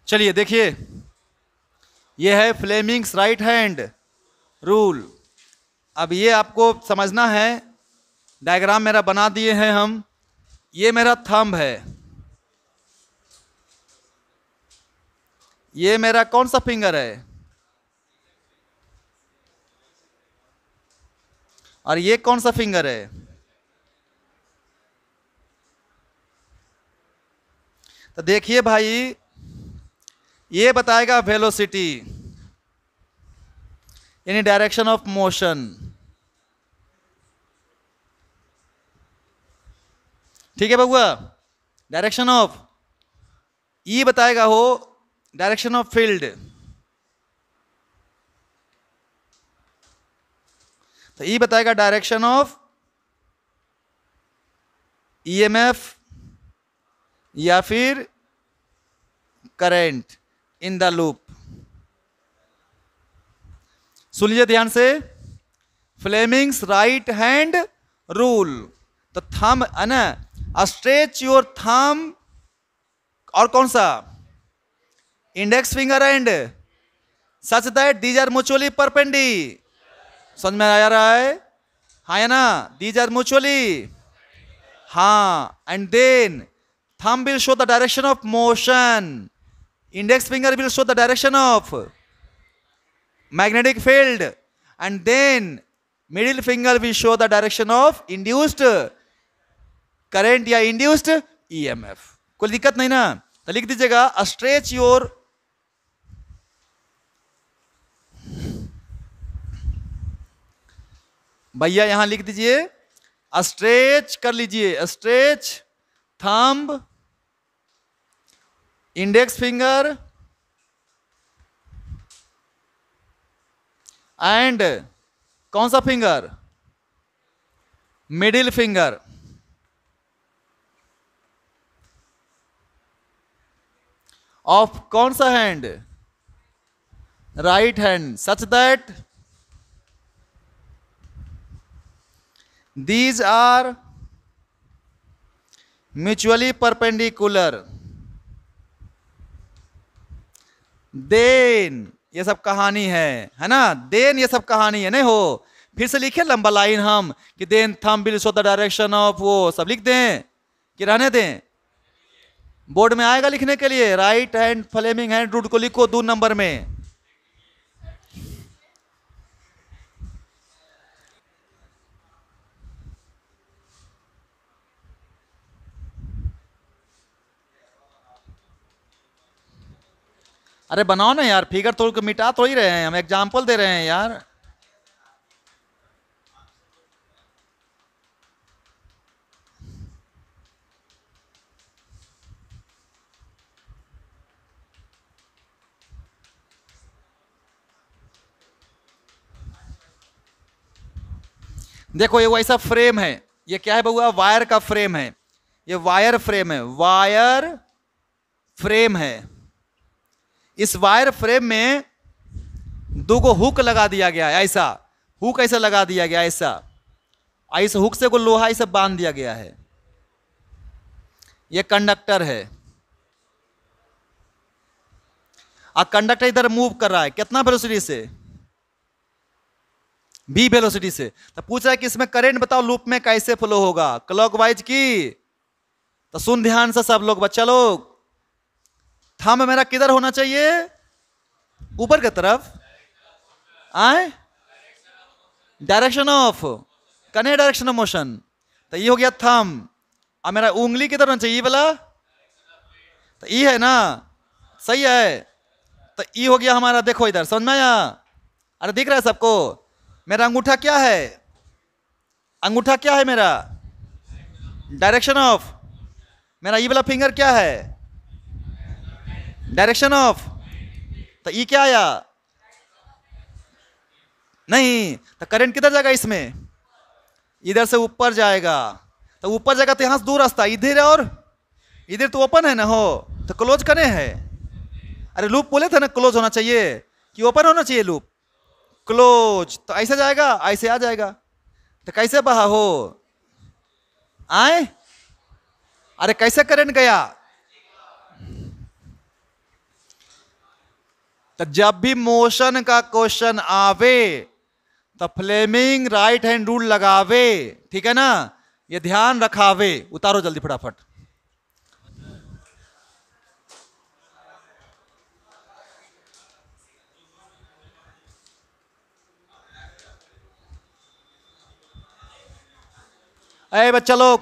चलिए देखिए, ये है फ्लेमिंग्स राइट हैंड रूल। अब ये आपको समझना है। डायग्राम मेरा बना दिए हैं हम। ये मेरा थंब है, ये मेरा कौन सा फिंगर है, और ये कौन सा फिंगर है? तो देखिए भाई, ये बताएगा वेलोसिटी यानी डायरेक्शन ऑफ मोशन। ठीक है बउआ? डायरेक्शन ऑफ, ये बताएगा हो डायरेक्शन ऑफ फील्ड। तो ई बताएगा डायरेक्शन ऑफ ईएमएफ या फिर करंट इन द लूप। सुनिए ध्यान से, फ्लेमिंग्स राइट हैंड रूल। तो थंब है ना, स्ट्रेच योर थंब, और कौन सा, index finger and such that these are mutually perpendicular. समझ में आ रहा है? हाँ या ना, दीज आर म्यूचुअली, हाँ, and then thumb will show the direction of motion, index finger will show the direction of magnetic field, and then middle finger will show the direction of induced current या induced EMF। कोई दिक्कत नहीं ना? तो लिख दीजिएगा stretch your, भैया यहां लिख दीजिए स्ट्रेच कर लीजिए, stretch thumb, index finger and कौन सा फिंगर, मिडिल फिंगर। ऑफ कौन सा hand, right hand, such that these are mutually perpendicular, then ये सब कहानी है ना, देन ये सब कहानी है, नहीं हो फिर से लिखे लंबा लाइन हम कि then thumb will show the direction of, वो सब लिख दें कि रहने दें? बोर्ड में आएगा लिखने के लिए, right hand Fleming hand rule को लिखो 2 नंबर में। अरे बनाओ ना यार, फिगर तोड़ के मिटा तो ही रहे हैं हम, एग्जाम्पल दे रहे हैं यार। देखो ये वैसा फ्रेम है, ये क्या है बउआ, वायर का फ्रेम है, ये वायर फ्रेम है, वायर फ्रेम है। इस वायर फ्रेम में 2 को हुक लगा दिया गया है, ऐसा हुक ऐसा लगा दिया गया, ऐसा ऐसे हुक से को लोहा ऐसे बांध दिया गया है। ये कंडक्टर है, और कंडक्टर इधर मूव कर रहा है कितना वेलोसिटी से, v वेलोसिटी से। तो पूछ रहा है कि इसमें करंट बताओ लूप में कैसे फ्लो होगा, क्लॉकवाइज की। तो सुन ध्यान से सब लोग, बच्चा लोग, थंब मेरा किधर होना चाहिए, ऊपर की तरफ, आए डायरेक्शन ऑफ, कने डायरेक्शन ऑफ मोशन। तो ये हो गया थंब, और मेरा उंगली किधर होना चाहिए, ये वाला, तो ये है ना, सही है। तो ये हो गया हमारा, देखो इधर समझ में आया, अरे दिख रहा है सबको? मेरा अंगूठा क्या है, अंगूठा क्या है मेरा, डायरेक्शन ऑफ। मेरा ये वाला फिंगर क्या है, डायरेक्शन ऑफ। तो ये क्या आया, नहीं, तो करंट किधर जाएगा इसमें, इधर से ऊपर जाएगा। तो ऊपर जाएगा तो यहां से 2 रास्ता, इधर और इधर तो ओपन है ना, हो तो क्लोज कने है। अरे लूप बोले थे ना क्लोज होना चाहिए कि ओपन होना चाहिए, लूप क्लोज। तो ऐसे जाएगा, ऐसे आ जाएगा, तो कैसे बहा हो, आए, अरे कैसे करंट गया। तो जब भी मोशन का क्वेश्चन आवे तो फ्लेमिंग राइट हैंड रूल लगावे, ठीक है ना, ये ध्यान रखावे। उतारो जल्दी फटाफट। अरे बच्चा लोग,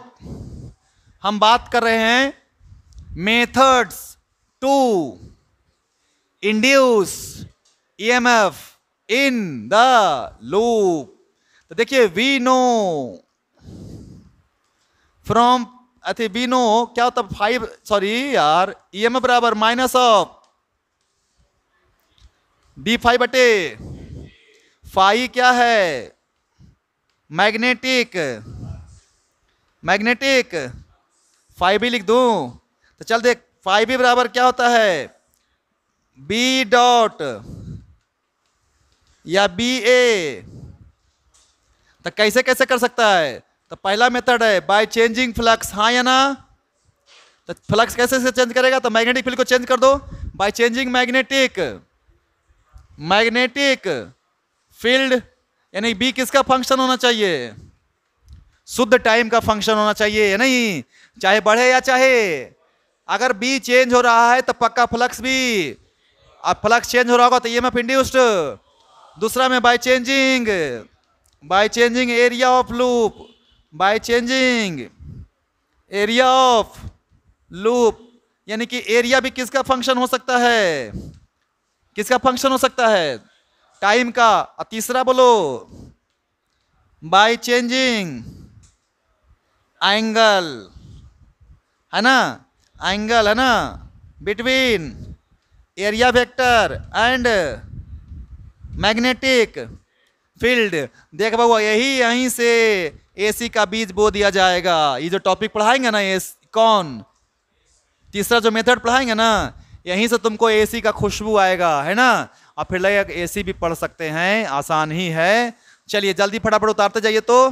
हम बात कर रहे हैं methods to induce EMF in the loop. तो देखिए, वी नो फ्रॉम, अरे वी नो क्या होता है, 5, सॉरी यार, ईएमएफ बराबर माइनस ऑफ d5 बटे फाई क्या है, मैग्नेटिक, मैग्नेटिक 5B लिख दूं तो चल देख 5B बराबर क्या होता है, बी डॉट या BA। तो कैसे कैसे कर सकता है, तो पहला मेथड है बाय चेंजिंग फ्लक्स, हाँ या ना। तो फ्लक्स कैसे से चेंज करेगा, तो मैग्नेटिक फील्ड को चेंज कर दो by changing magnetic, magnetic field. यानी बी किसका फंक्शन होना चाहिए, शुद्ध टाइम का फंक्शन होना चाहिए, नहीं चाहे बढ़े या चाहे। अगर बी चेंज हो रहा है तो पक्का फ्लक्स भी, अब फ्लक्स चेंज हो रहा होगा तो ईएमएफ इंड्यूस्ड। दूसरा में by changing area of loop, by changing area of loop, यानी कि एरिया भी किसका फंक्शन हो सकता है, किसका फंक्शन हो सकता है, टाइम का। और तीसरा बोलो बाय चेंजिंग एंगल, है ना, एंगल है ना between area vector and magnetic field. देख बाबू यहीं से एसी का बीज बो दिया जाएगा। ये जो टॉपिक पढ़ाएंगे ना, ये कौन तीसरा जो मेथड पढ़ाएंगे ना, यहीं से तुमको एसी का खुशबू आएगा, है ना। और फिर लगेगा एसी भी पढ़ सकते हैं, आसान ही है। चलिए जल्दी फटाफट उतारते जाइए तो।